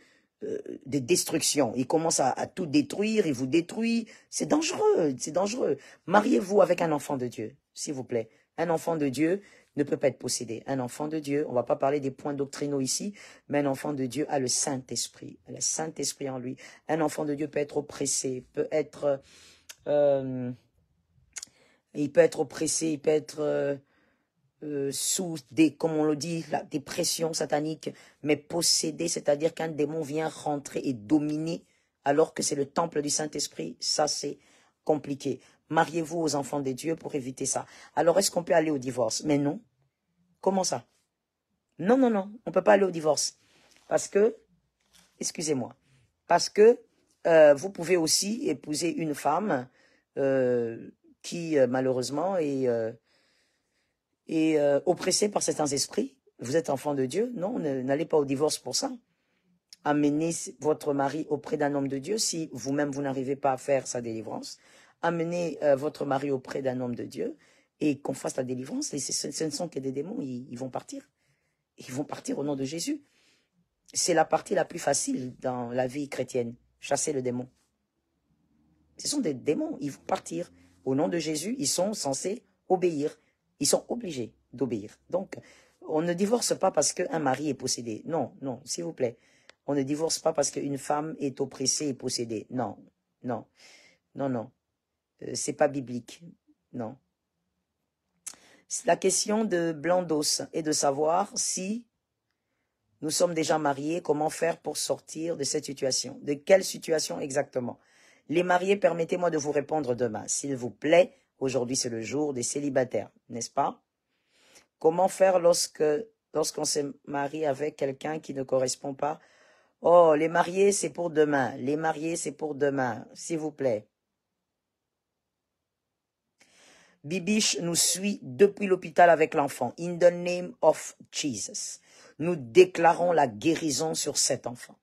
destruction. Il commence à tout détruire, il vous détruit. C'est dangereux, c'est dangereux. Mariez-vous avec un enfant de Dieu, s'il vous plaît. Un enfant de Dieu ne peut pas être possédé. Un enfant de Dieu, on ne va pas parler des points doctrinaux ici, mais un enfant de Dieu a le Saint-Esprit. Le Saint-Esprit en lui. Un enfant de Dieu peut être oppressé, peut être... il peut être oppressé, il peut être sous comme on le dit, des pressions sataniques, mais possédé, c'est-à-dire qu'un démon vient rentrer et dominer, alors que c'est le temple du Saint-Esprit, ça c'est compliqué. Mariez-vous aux enfants de Dieu pour éviter ça. Alors, est-ce qu'on peut aller au divorce? Mais non. Comment ça? Non, non, non, on ne peut pas aller au divorce. Parce que, excusez-moi, parce que vous pouvez aussi épouser une femme qui, malheureusement, est oppressée par certains esprits. Vous êtes enfant de Dieu, non, n'allez pas au divorce pour ça. Amenez votre mari auprès d'un homme de Dieu si vous-même vous n'arrivez pas à faire sa délivrance. Amenez votre mari auprès d'un homme de Dieu et qu'on fasse la délivrance. Et ce ne sont que des démons, ils vont partir. Ils vont partir au nom de Jésus. C'est la partie la plus facile dans la vie chrétienne, chasser le démon. Ce sont des démons, ils vont partir. Au nom de Jésus, ils sont censés obéir. Ils sont obligés d'obéir. Donc, on ne divorce pas parce qu'un mari est possédé. Non, non, s'il vous plaît. On ne divorce pas parce qu'une femme est oppressée et possédée. Non, non, non, non. C'est pas biblique. Non. La question de Blandos est de savoir si nous sommes déjà mariés, comment faire pour sortir de cette situation. De quelle situation exactement? Les mariés, permettez-moi de vous répondre demain. S'il vous plaît, aujourd'hui c'est le jour des célibataires, n'est-ce pas? Comment faire lorsqu'on se marie avec quelqu'un qui ne correspond pas? Oh, les mariés, c'est pour demain. Les mariés, c'est pour demain, s'il vous plaît. Bibiche nous suit depuis l'hôpital avec l'enfant. In the name of Jesus. Nous déclarons la guérison sur cet enfant.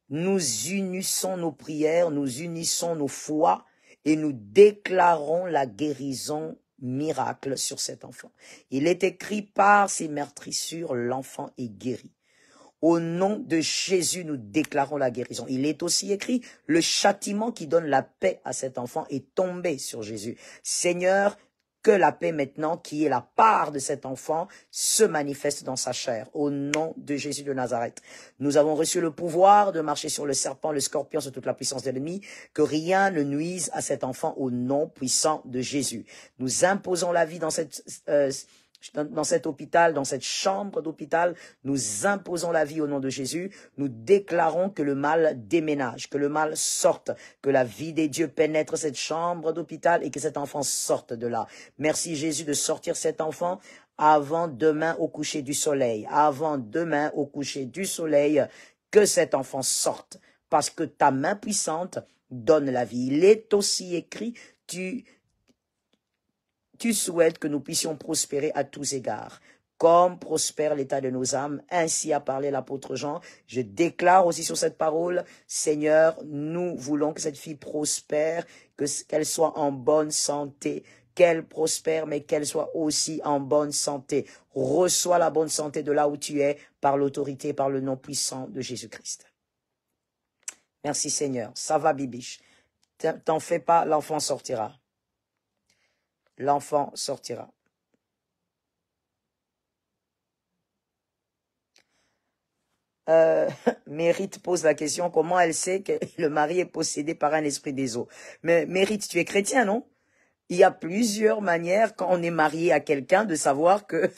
Nous unissons nos prières, nous unissons nos foi et nous déclarons la guérison miracle sur cet enfant. Il est écrit par ses meurtrissures, l'enfant est guéri. Au nom de Jésus, nous déclarons la guérison. Il est aussi écrit, le châtiment qui donne la paix à cet enfant est tombé sur Jésus. Seigneur, que la paix maintenant, qui est la part de cet enfant, se manifeste dans sa chair. Au nom de Jésus de Nazareth. Nous avons reçu le pouvoir de marcher sur le serpent, le scorpion, sur toute la puissance de l'ennemi. Que rien ne nuise à cet enfant au nom puissant de Jésus. Nous imposons la vie dans cet hôpital, dans cette chambre d'hôpital, nous imposons la vie au nom de Jésus. Nous déclarons que le mal déménage, que le mal sorte, que la vie des dieux pénètre cette chambre d'hôpital et que cet enfant sorte de là. Merci Jésus de sortir cet enfant avant demain au coucher du soleil. Avant demain au coucher du soleil, que cet enfant sorte. Parce que ta main puissante donne la vie. Il est aussi écrit, tu souhaites que nous puissions prospérer à tous égards. Comme prospère l'état de nos âmes, ainsi a parlé l'apôtre Jean. Je déclare aussi sur cette parole, Seigneur, nous voulons que cette fille prospère, qu'elle soit en bonne santé, qu'elle prospère, mais qu'elle soit aussi en bonne santé. Reçois la bonne santé de là où tu es, par l'autorité, par le nom puissant de Jésus-Christ. Merci Seigneur. Ça va, Bibiche. T'en fais pas, l'enfant sortira. L'enfant sortira. Mérite pose la question, comment elle sait que le mari est possédé par un esprit des eaux? Mais Mérite, tu es chrétien, non? Il y a plusieurs manières, quand on est marié à quelqu'un, de savoir que...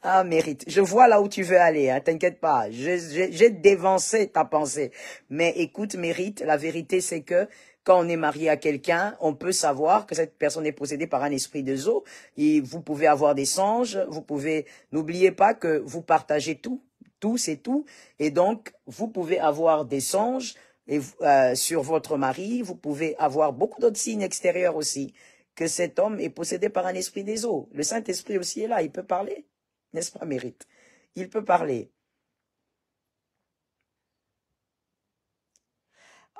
Ah, Mérite, je vois là où tu veux aller, hein, t'inquiète pas, j'ai dévancé ta pensée. Mais écoute, Mérite, la vérité c'est que quand on est marié à quelqu'un, on peut savoir que cette personne est possédée par un esprit de eau. Et vous pouvez avoir des songes, vous pouvez... N'oubliez pas que vous partagez tout, c'est tout. Et donc, vous pouvez avoir des songes sur votre mari, vous pouvez avoir beaucoup d'autres signes extérieurs aussi, que cet homme est possédé par un esprit des eaux. Le Saint-Esprit aussi est là, il peut parler, n'est-ce pas, Mérite? Il peut parler.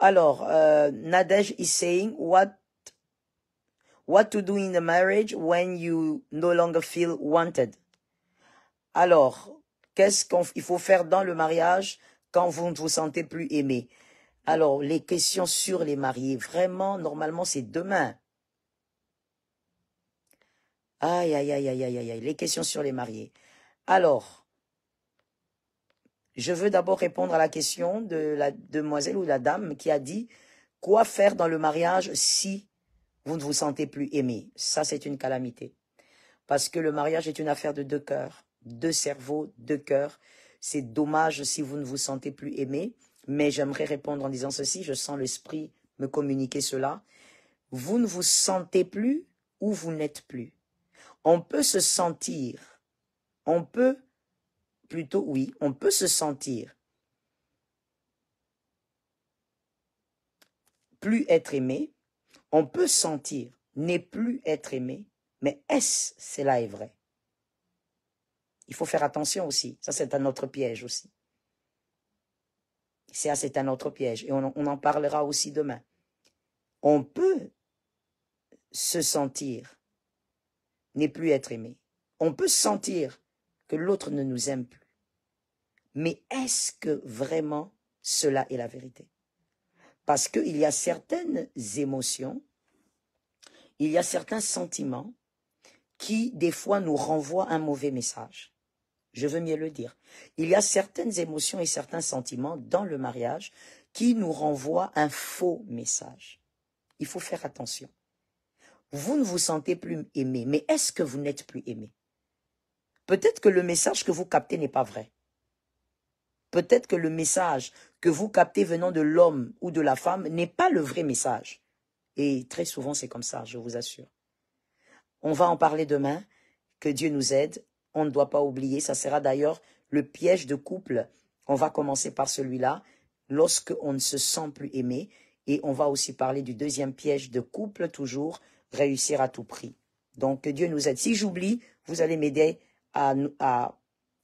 Alors, Nadej is saying, what to do in a marriage when you no longer feel wanted? Alors, qu'est-ce qu'il faut faire dans le mariage quand vous ne vous sentez plus aimé? Alors, les questions sur les mariés, vraiment, normalement, c'est demain. Aïe, aïe, aïe, aïe, aïe, aïe, les questions sur les mariés. Alors, je veux d'abord répondre à la question de la demoiselle ou la dame qui a dit « Quoi faire dans le mariage si vous ne vous sentez plus aimé ?» Ça, c'est une calamité. Parce que le mariage est une affaire de deux cœurs, deux cerveaux, deux cœurs. C'est dommage si vous ne vous sentez plus aimé, mais j'aimerais répondre en disant ceci, je sens l'esprit me communiquer cela. vous ne vous sentez plus ou vous n'êtes plus. On peut se sentir, on peut se sentir plus être aimé, on peut sentir ne plus être aimé, mais est-ce cela est vrai? Il faut faire attention aussi, ça c'est un autre piège aussi. C'est un autre piège et on en parlera aussi demain. On peut se sentir ne plus être aimé. On peut sentir que l'autre ne nous aime plus. Mais est-ce que vraiment cela est la vérité? Parce qu'il y a certaines émotions, il y a certains sentiments qui, des fois, nous renvoient un mauvais message. Je veux mieux le dire. Il y a certaines émotions et certains sentiments dans le mariage qui nous renvoient un faux message. Il faut faire attention. Vous ne vous sentez plus aimé, mais est-ce que vous n'êtes plus aimé? Peut-être que le message que vous captez n'est pas vrai. Peut-être que le message que vous captez venant de l'homme ou de la femme n'est pas le vrai message. Et très souvent, c'est comme ça, je vous assure. On va en parler demain, que Dieu nous aide. On ne doit pas oublier, ça sera d'ailleurs le piège de couple. On va commencer par celui-là, lorsque on ne se sent plus aimé. Et on va aussi parler du deuxième piège de couple, toujours, réussir à tout prix. Donc, que Dieu nous aide. Si j'oublie, vous allez m'aider à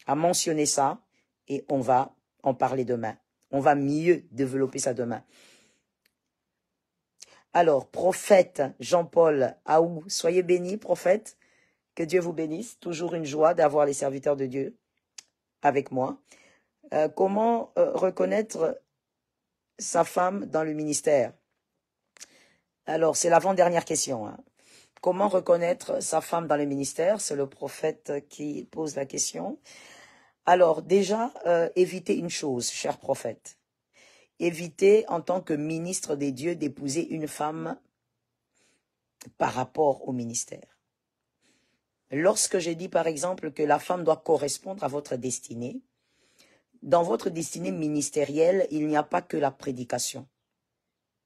mentionner ça et on va en parler demain. On va mieux développer ça demain. Alors, prophète Jean-Paul Aou, soyez bénis, prophète. Que Dieu vous bénisse. Toujours une joie d'avoir les serviteurs de Dieu avec moi. Comment reconnaître sa femme dans le ministère? Alors, c'est l'avant-dernière question. Hein. Comment reconnaître sa femme dans le ministère? C'est le prophète qui pose la question. Alors, déjà, évitez une chose, cher prophète. Évitez, en tant que ministre des dieux, d'épouser une femme par rapport au ministère. Lorsque j'ai dit, par exemple, que la femme doit correspondre à votre destinée, dans votre destinée ministérielle, il n'y a pas que la prédication.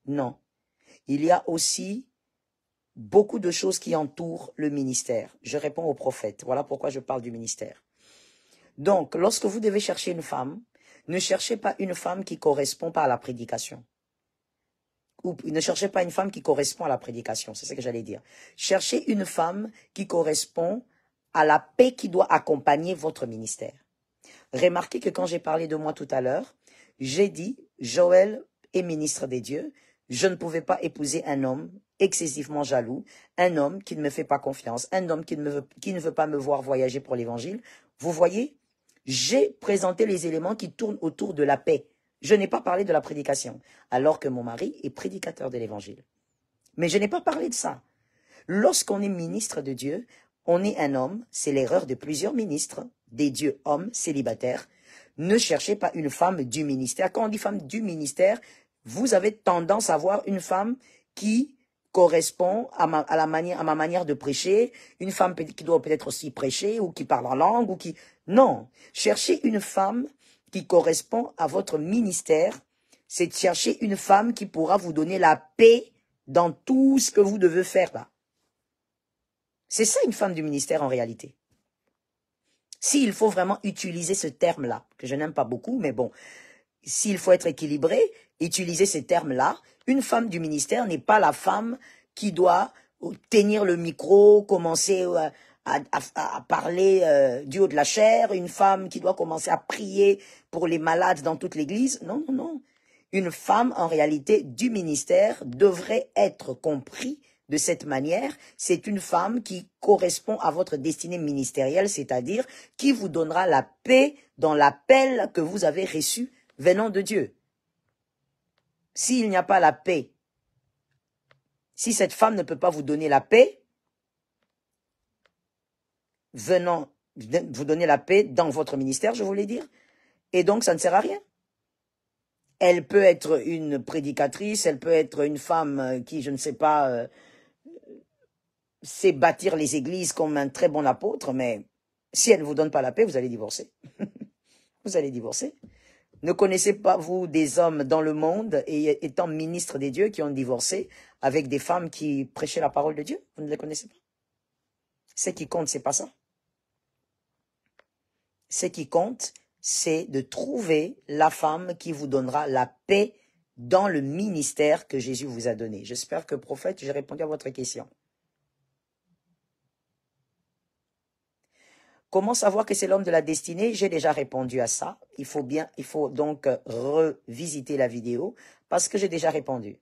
Non. Il y a aussi beaucoup de choses qui entourent le ministère. Je réponds au prophète. Voilà pourquoi je parle du ministère. Donc, lorsque vous devez chercher une femme, ne cherchez pas une femme qui ne correspond pas à la prédication. Ou ne cherchez pas une femme qui correspond à la prédication, c'est ce que j'allais dire. Cherchez une femme qui correspond à la paix qui doit accompagner votre ministère. Remarquez que quand j'ai parlé de moi tout à l'heure, j'ai dit, Joël est ministre des dieux, je ne pouvais pas épouser un homme excessivement jaloux, un homme qui ne me fait pas confiance, un homme qui ne veut pas me voir voyager pour l'évangile. Vous voyez, j'ai présenté les éléments qui tournent autour de la paix. Je n'ai pas parlé de la prédication, alors que mon mari est prédicateur de l'évangile. Mais je n'ai pas parlé de ça. Lorsqu'on est ministre de Dieu, on est un homme, c'est l'erreur de plusieurs ministres, des dieux hommes célibataires. Ne cherchez pas une femme du ministère. Quand on dit femme du ministère, vous avez tendance à voir une femme qui correspond à ma manière de prêcher, une femme qui doit peut-être aussi prêcher, ou qui parle en langue, ou qui... Non, cherchez une femme qui correspond à votre ministère, c'est de chercher une femme qui pourra vous donner la paix dans tout ce que vous devez faire là. C'est ça une femme du ministère en réalité. S'il faut vraiment utiliser ce terme-là, que je n'aime pas beaucoup, mais bon, s'il faut être équilibré, utiliser ces termes-là, une femme du ministère n'est pas la femme qui doit tenir le micro, commencer à parler du haut de la chair, une femme qui doit commencer à prier pour les malades dans toute l'église. Non, non, non. Une femme, en réalité, du ministère devrait être compris de cette manière. C'est une femme qui correspond à votre destinée ministérielle, c'est-à-dire qui vous donnera la paix dans l'appel que vous avez reçu venant de Dieu. S'il n'y a pas la paix, si cette femme ne peut pas vous donner la paix, venant vous donner la paix dans votre ministère, je voulais dire, et donc ça ne sert à rien. Elle peut être une prédicatrice, elle peut être une femme qui, je ne sais pas, sait bâtir les églises comme un très bon apôtre, mais si elle ne vous donne pas la paix, vous allez divorcer. Vous allez divorcer. Ne connaissez pas, vous, des hommes dans le monde, et étant ministre des dieux, qui ont divorcé avec des femmes qui prêchaient la parole de Dieu. Vous ne les connaissez pas. Ce qui compte, c'est pas ça. Ce qui compte, c'est de trouver la femme qui vous donnera la paix dans le ministère que Jésus vous a donné. J'espère que, prophète, j'ai répondu à votre question. Comment savoir que c'est l'homme de la destinée? J'ai déjà répondu à ça. Il faut donc revisiter la vidéo parce que j'ai déjà répondu.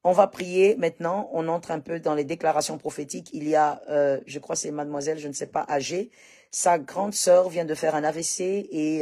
On va prier maintenant. On entre un peu dans les déclarations prophétiques. Il y a, je crois c'est mademoiselle, je ne sais pas, âgée. Sa grande sœur vient de faire un AVC et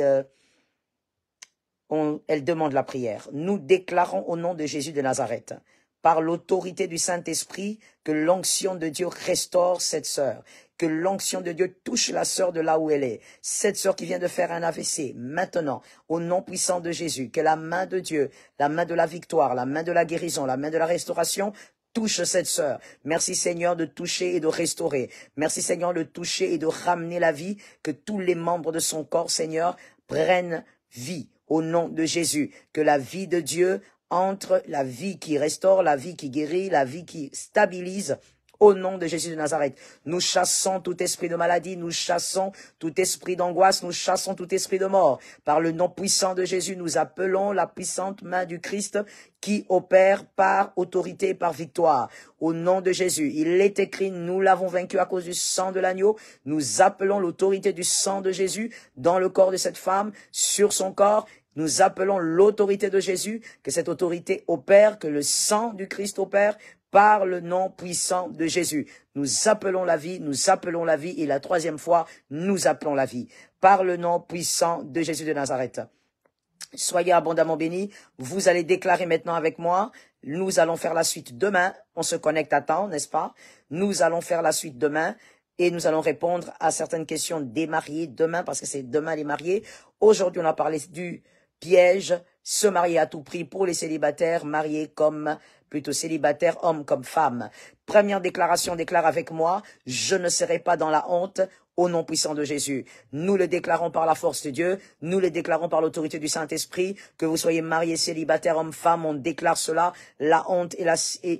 elle demande la prière. Nous déclarons au nom de Jésus de Nazareth, par l'autorité du Saint-Esprit, que l'onction de Dieu restaure cette sœur, que l'onction de Dieu touche la sœur de là où elle est, cette sœur qui vient de faire un AVC, maintenant, au nom puissant de Jésus, que la main de Dieu, la main de la victoire, la main de la guérison, la main de la restauration, touche cette sœur. Merci Seigneur de toucher et de restaurer. Merci Seigneur de toucher et de ramener la vie, que tous les membres de son corps, Seigneur, prennent vie au nom de Jésus, que la vie de Dieu entre la vie qui restaure, la vie qui guérit, la vie qui stabilise, au nom de Jésus de Nazareth. Nous chassons tout esprit de maladie, nous chassons tout esprit d'angoisse, nous chassons tout esprit de mort. Par le nom puissant de Jésus, nous appelons la puissante main du Christ qui opère par autorité et par victoire. Au nom de Jésus, il est écrit, nous l'avons vaincu à cause du sang de l'agneau. Nous appelons l'autorité du sang de Jésus dans le corps de cette femme, sur son corps. Nous appelons l'autorité de Jésus, que cette autorité opère, que le sang du Christ opère, par le nom puissant de Jésus. Nous appelons la vie, et la troisième fois, nous appelons la vie, par le nom puissant de Jésus de Nazareth. Soyez abondamment bénis. Vous allez déclarer maintenant avec moi. Nous allons faire la suite demain. On se connecte à temps, n'est-ce pas? Nous allons faire la suite demain. Et nous allons répondre à certaines questions des mariés demain, parce que c'est demain les mariés. Aujourd'hui, on a parlé du piège, se marier à tout prix pour les célibataires, mariés comme, plutôt célibataires, hommes comme femmes. Première déclaration, déclare avec moi, je ne serai pas dans la honte, au nom puissant de Jésus. Nous le déclarons par la force de Dieu, nous le déclarons par l'autorité du Saint-Esprit, que vous soyez mariés, célibataires, hommes, femmes, on déclare cela. La honte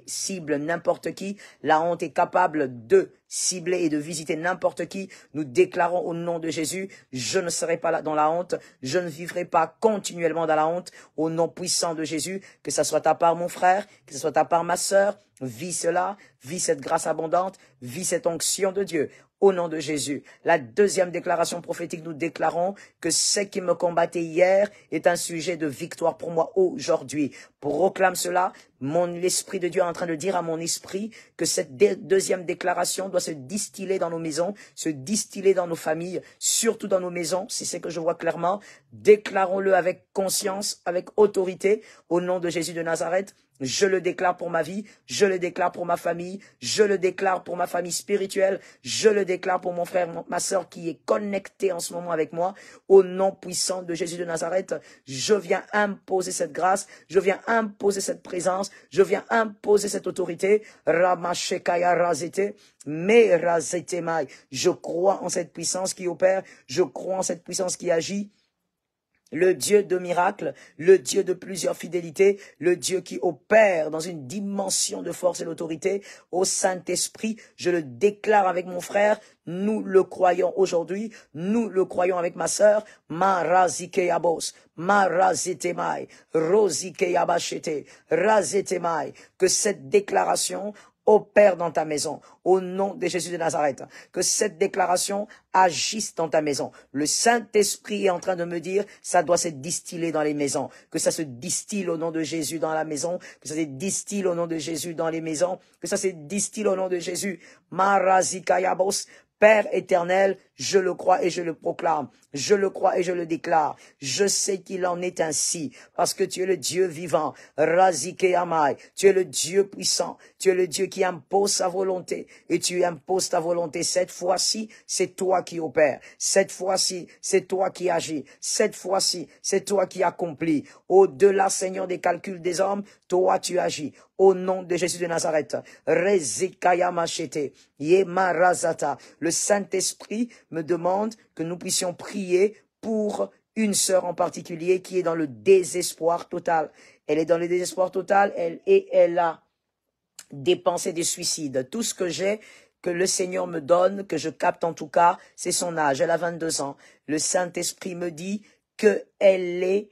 cible n'importe qui, la honte est capable de cibler et de visiter n'importe qui. Nous déclarons au nom de Jésus, je ne serai pas là dans la honte, je ne vivrai pas continuellement dans la honte, au nom puissant de Jésus, que ça soit ta part mon frère, que ce soit ta part ma sœur, vis cela, vis cette grâce abondante, vis cette onction de Dieu. Au nom de Jésus. La deuxième déclaration prophétique, nous déclarons que ce qui me combattait hier est un sujet de victoire pour moi aujourd'hui. Proclame cela. L'Esprit de Dieu est en train de dire à mon esprit que cette deuxième déclaration doit se distiller dans nos maisons, se distiller dans nos familles, surtout dans nos maisons, c'est ce que je vois clairement. Déclarons-le avec conscience, avec autorité, au nom de Jésus de Nazareth. Je le déclare pour ma vie, je le déclare pour ma famille, je le déclare pour ma famille spirituelle, je le déclare pour mon frère, ma sœur qui est connectée en ce moment avec moi. Au nom puissant de Jésus de Nazareth, je viens imposer cette grâce, je viens imposer cette présence, je viens imposer cette autorité. Ramashekaya razete, me razete mai. Je crois en cette puissance qui opère, je crois en cette puissance qui agit. Le Dieu de miracles, le Dieu de plusieurs fidélités, le Dieu qui opère dans une dimension de force et d'autorité, au Saint-Esprit, je le déclare avec mon frère, nous le croyons aujourd'hui, nous le croyons avec ma sœur, Marazikeabos, Marazetemai, Rosikeabachete, Razetemai, que cette déclaration opère dans ta maison, au nom de Jésus de Nazareth, que cette déclaration agisse dans ta maison. Le Saint-Esprit est en train de me dire, ça doit se distiller dans les maisons, que ça se distille au nom de Jésus dans la maison, que ça se distille au nom de Jésus dans les maisons, que ça se distille au nom de Jésus. Marazikayabos, Père éternel, je le crois et je le proclame. Je le crois et je le déclare. Je sais qu'il en est ainsi, parce que tu es le Dieu vivant. Razikeamai, tu es le Dieu puissant. Tu es le Dieu qui impose sa volonté. Et tu imposes ta volonté. Cette fois-ci, c'est toi qui opères. Cette fois-ci, c'est toi qui agis. Cette fois-ci, c'est toi qui accomplis. Au-delà, Seigneur, des calculs des hommes, toi tu agis. Au nom de Jésus de Nazareth. Rezikayamachete, Yemarazata. Le Saint-Esprit me demande que nous puissions prier pour une sœur en particulier qui est dans le désespoir total. Elle est dans le désespoir total, elle a des pensées de suicide. Tout ce que j'ai, que le Seigneur me donne, que je capte en tout cas, c'est son âge. Elle a 22 ans. Le Saint-Esprit me dit qu'elle est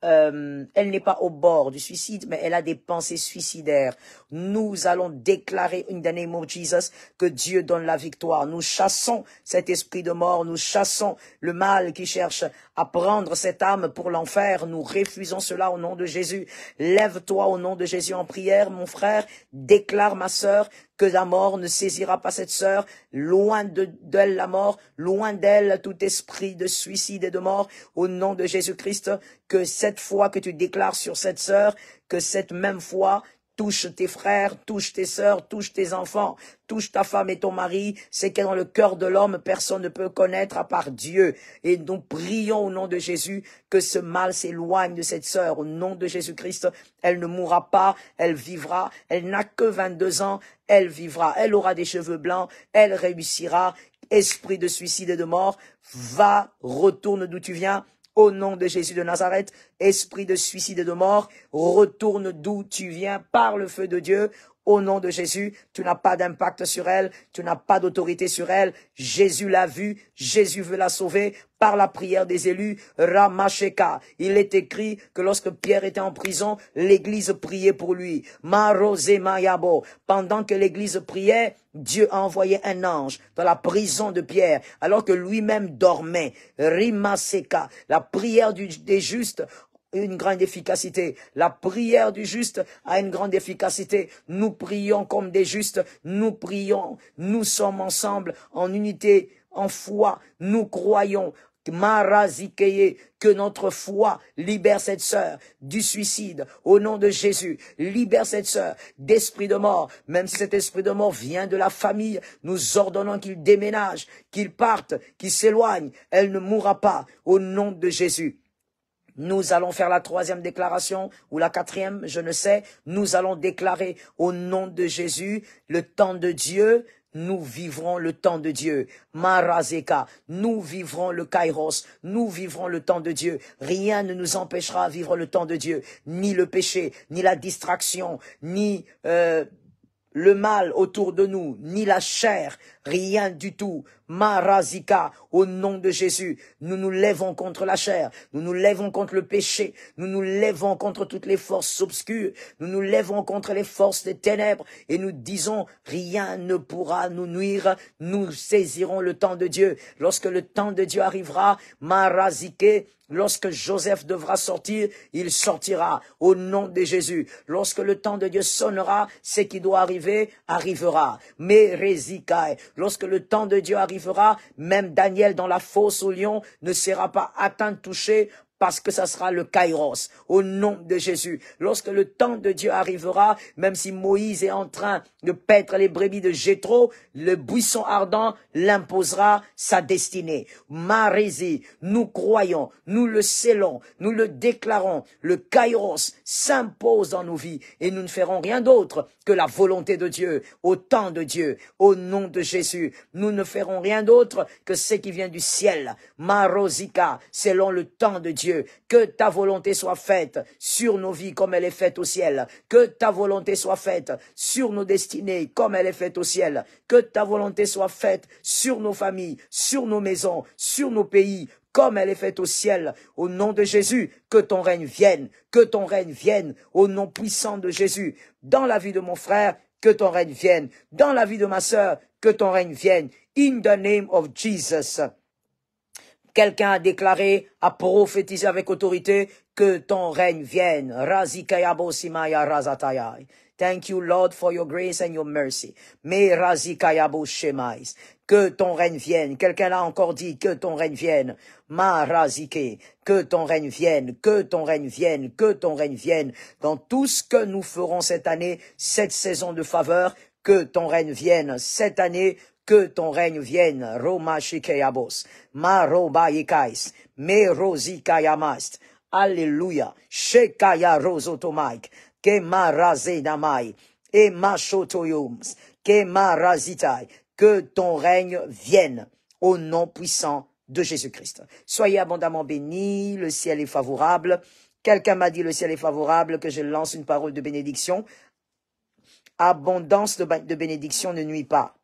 elle n'est pas au bord du suicide, mais elle a des pensées suicidaires. Nous allons déclarer in the name of Jesus que Dieu donne la victoire. Nous chassons cet esprit de mort, nous chassons le mal qui cherche à prendre cette âme pour l'enfer. Nous refusons cela au nom de Jésus. Lève-toi au nom de Jésus en prière, mon frère. Déclare, ma sœur, que la mort ne saisira pas cette sœur, loin d'elle la mort, loin d'elle tout esprit de suicide et de mort, au nom de Jésus-Christ, que cette foi que tu déclares sur cette sœur, que cette même foi touche tes frères, touche tes sœurs, touche tes enfants, touche ta femme et ton mari. C'est que dans le cœur de l'homme, personne ne peut connaître à part Dieu. Et nous prions au nom de Jésus que ce mal s'éloigne de cette sœur. Au nom de Jésus-Christ, elle ne mourra pas, elle vivra. Elle n'a que 22 ans, elle vivra. Elle aura des cheveux blancs, elle réussira. Esprit de suicide et de mort, va, retourne d'où tu viens. Au nom de Jésus de Nazareth, esprit de suicide et de mort, retourne d'où tu viens par le feu de Dieu. Au nom de Jésus, tu n'as pas d'impact sur elle, tu n'as pas d'autorité sur elle. Jésus l'a vue, Jésus veut la sauver par la prière des élus. Ramasheka, il est écrit que lorsque Pierre était en prison, l'église priait pour lui. Marosemayabo, pendant que l'église priait, Dieu a envoyé un ange dans la prison de Pierre, alors que lui-même dormait. Rimaseka, la prière des justes une grande efficacité. La prière du juste a une grande efficacité. Nous prions comme des justes. Nous prions. Nous sommes ensemble en unité, en foi. Nous croyons. Marazikeye, que notre foi libère cette sœur du suicide au nom de Jésus. Libère cette sœur d'esprit de mort. Même si cet esprit de mort vient de la famille, nous ordonnons qu'il déménage, qu'il parte, qu'il s'éloigne. Elle ne mourra pas au nom de Jésus. Nous allons faire la troisième déclaration, ou la quatrième, je ne sais. Nous allons déclarer au nom de Jésus le temps de Dieu. Nous vivrons le temps de Dieu. Marazeka, nous vivrons le Kairos, nous vivrons le temps de Dieu. Rien ne nous empêchera de vivre le temps de Dieu. Ni le péché, ni la distraction, ni le mal autour de nous, ni la chair, rien du tout. Marazika, au nom de Jésus, nous nous lèvons contre la chair, nous nous lèvons contre le péché, nous nous lèvons contre toutes les forces obscures, nous nous lèvons contre les forces des ténèbres et nous disons, rien ne pourra nous nuire, nous saisirons le temps de Dieu. Lorsque le temps de Dieu arrivera, Marazike, lorsque Joseph devra sortir, il sortira au nom de Jésus. Lorsque le temps de Dieu sonnera, ce qui doit arriver, arrivera. Mais Rézikai, lorsque le temps de Dieu arrivera, même Daniel dans la fosse au lion ne sera pas atteint, touché, parce que ça sera le Kairos, au nom de Jésus. Lorsque le temps de Dieu arrivera, même si Moïse est en train de paître les brebis de Jéthro, le buisson ardent l'imposera sa destinée. Marési, nous croyons, nous le scellons, nous le déclarons, le Kairos s'impose dans nos vies et nous ne ferons rien d'autre que la volonté de Dieu, au temps de Dieu, au nom de Jésus. Nous ne ferons rien d'autre que ce qui vient du ciel. Marozika, selon le temps de Dieu. Que ta volonté soit faite sur nos vies comme elle est faite au ciel. Que ta volonté soit faite sur nos destinées comme elle est faite au ciel. Que ta volonté soit faite sur nos familles, sur nos maisons, sur nos pays, comme elle est faite au ciel. Au nom de Jésus, que ton règne vienne, que ton règne vienne, au nom puissant de Jésus. Dans la vie de mon frère, que ton règne vienne. Dans la vie de ma sœur, que ton règne vienne. In the name of Jesus. Quelqu'un a déclaré, a prophétisé avec autorité, que ton règne vienne. Razikayabo simaya razatayai. Thank you, Lord, for your grace and your mercy. Me razikayabo shemais. Que ton règne vienne. Quelqu'un l'a encore dit, que ton règne vienne. Ma razike. Que ton règne vienne. Que ton règne vienne. Que ton règne vienne. Dans tout ce que nous ferons cette année, cette saison de faveur, que ton règne vienne. Cette année, que ton règne vienne. Roma shikeyabos. Ma roba yikais. Me rozikayamast. Alléluia. Shekaya rosotomaik. Que ma razedamai. Et ma shotoyums. Que ma razitai. Que ton règne vienne. Au nom puissant de Jésus-Christ. Soyez abondamment bénis, le ciel est favorable. Quelqu'un m'a dit le ciel est favorable, que je lance une parole de bénédiction. Abondance de bénédiction ne nuit pas.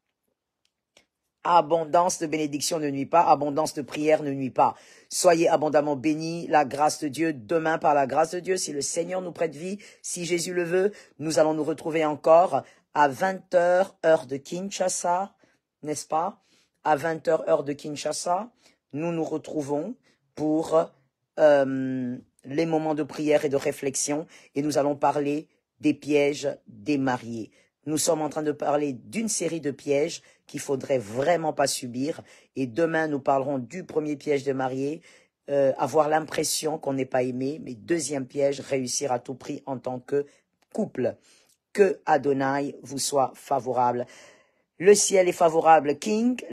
Abondance de bénédiction ne nuit pas, abondance de prière ne nuit pas. Soyez abondamment bénis, la grâce de Dieu, demain par la grâce de Dieu, si le Seigneur nous prête vie, si Jésus le veut, nous allons nous retrouver encore à 20h, heure de Kinshasa, n'est-ce pas? À 20h, heure de Kinshasa, nous nous retrouvons pour les moments de prière et de réflexion, et nous allons parler des pièges des mariés. Nous sommes en train de parler d'une série de pièges qu'il faudrait vraiment pas subir. Et demain, nous parlerons du premier piège de marié, avoir l'impression qu'on n'est pas aimé. Mais deuxième piège, réussir à tout prix en tant que couple. Que Adonai vous soit favorable. Le ciel est favorable, King.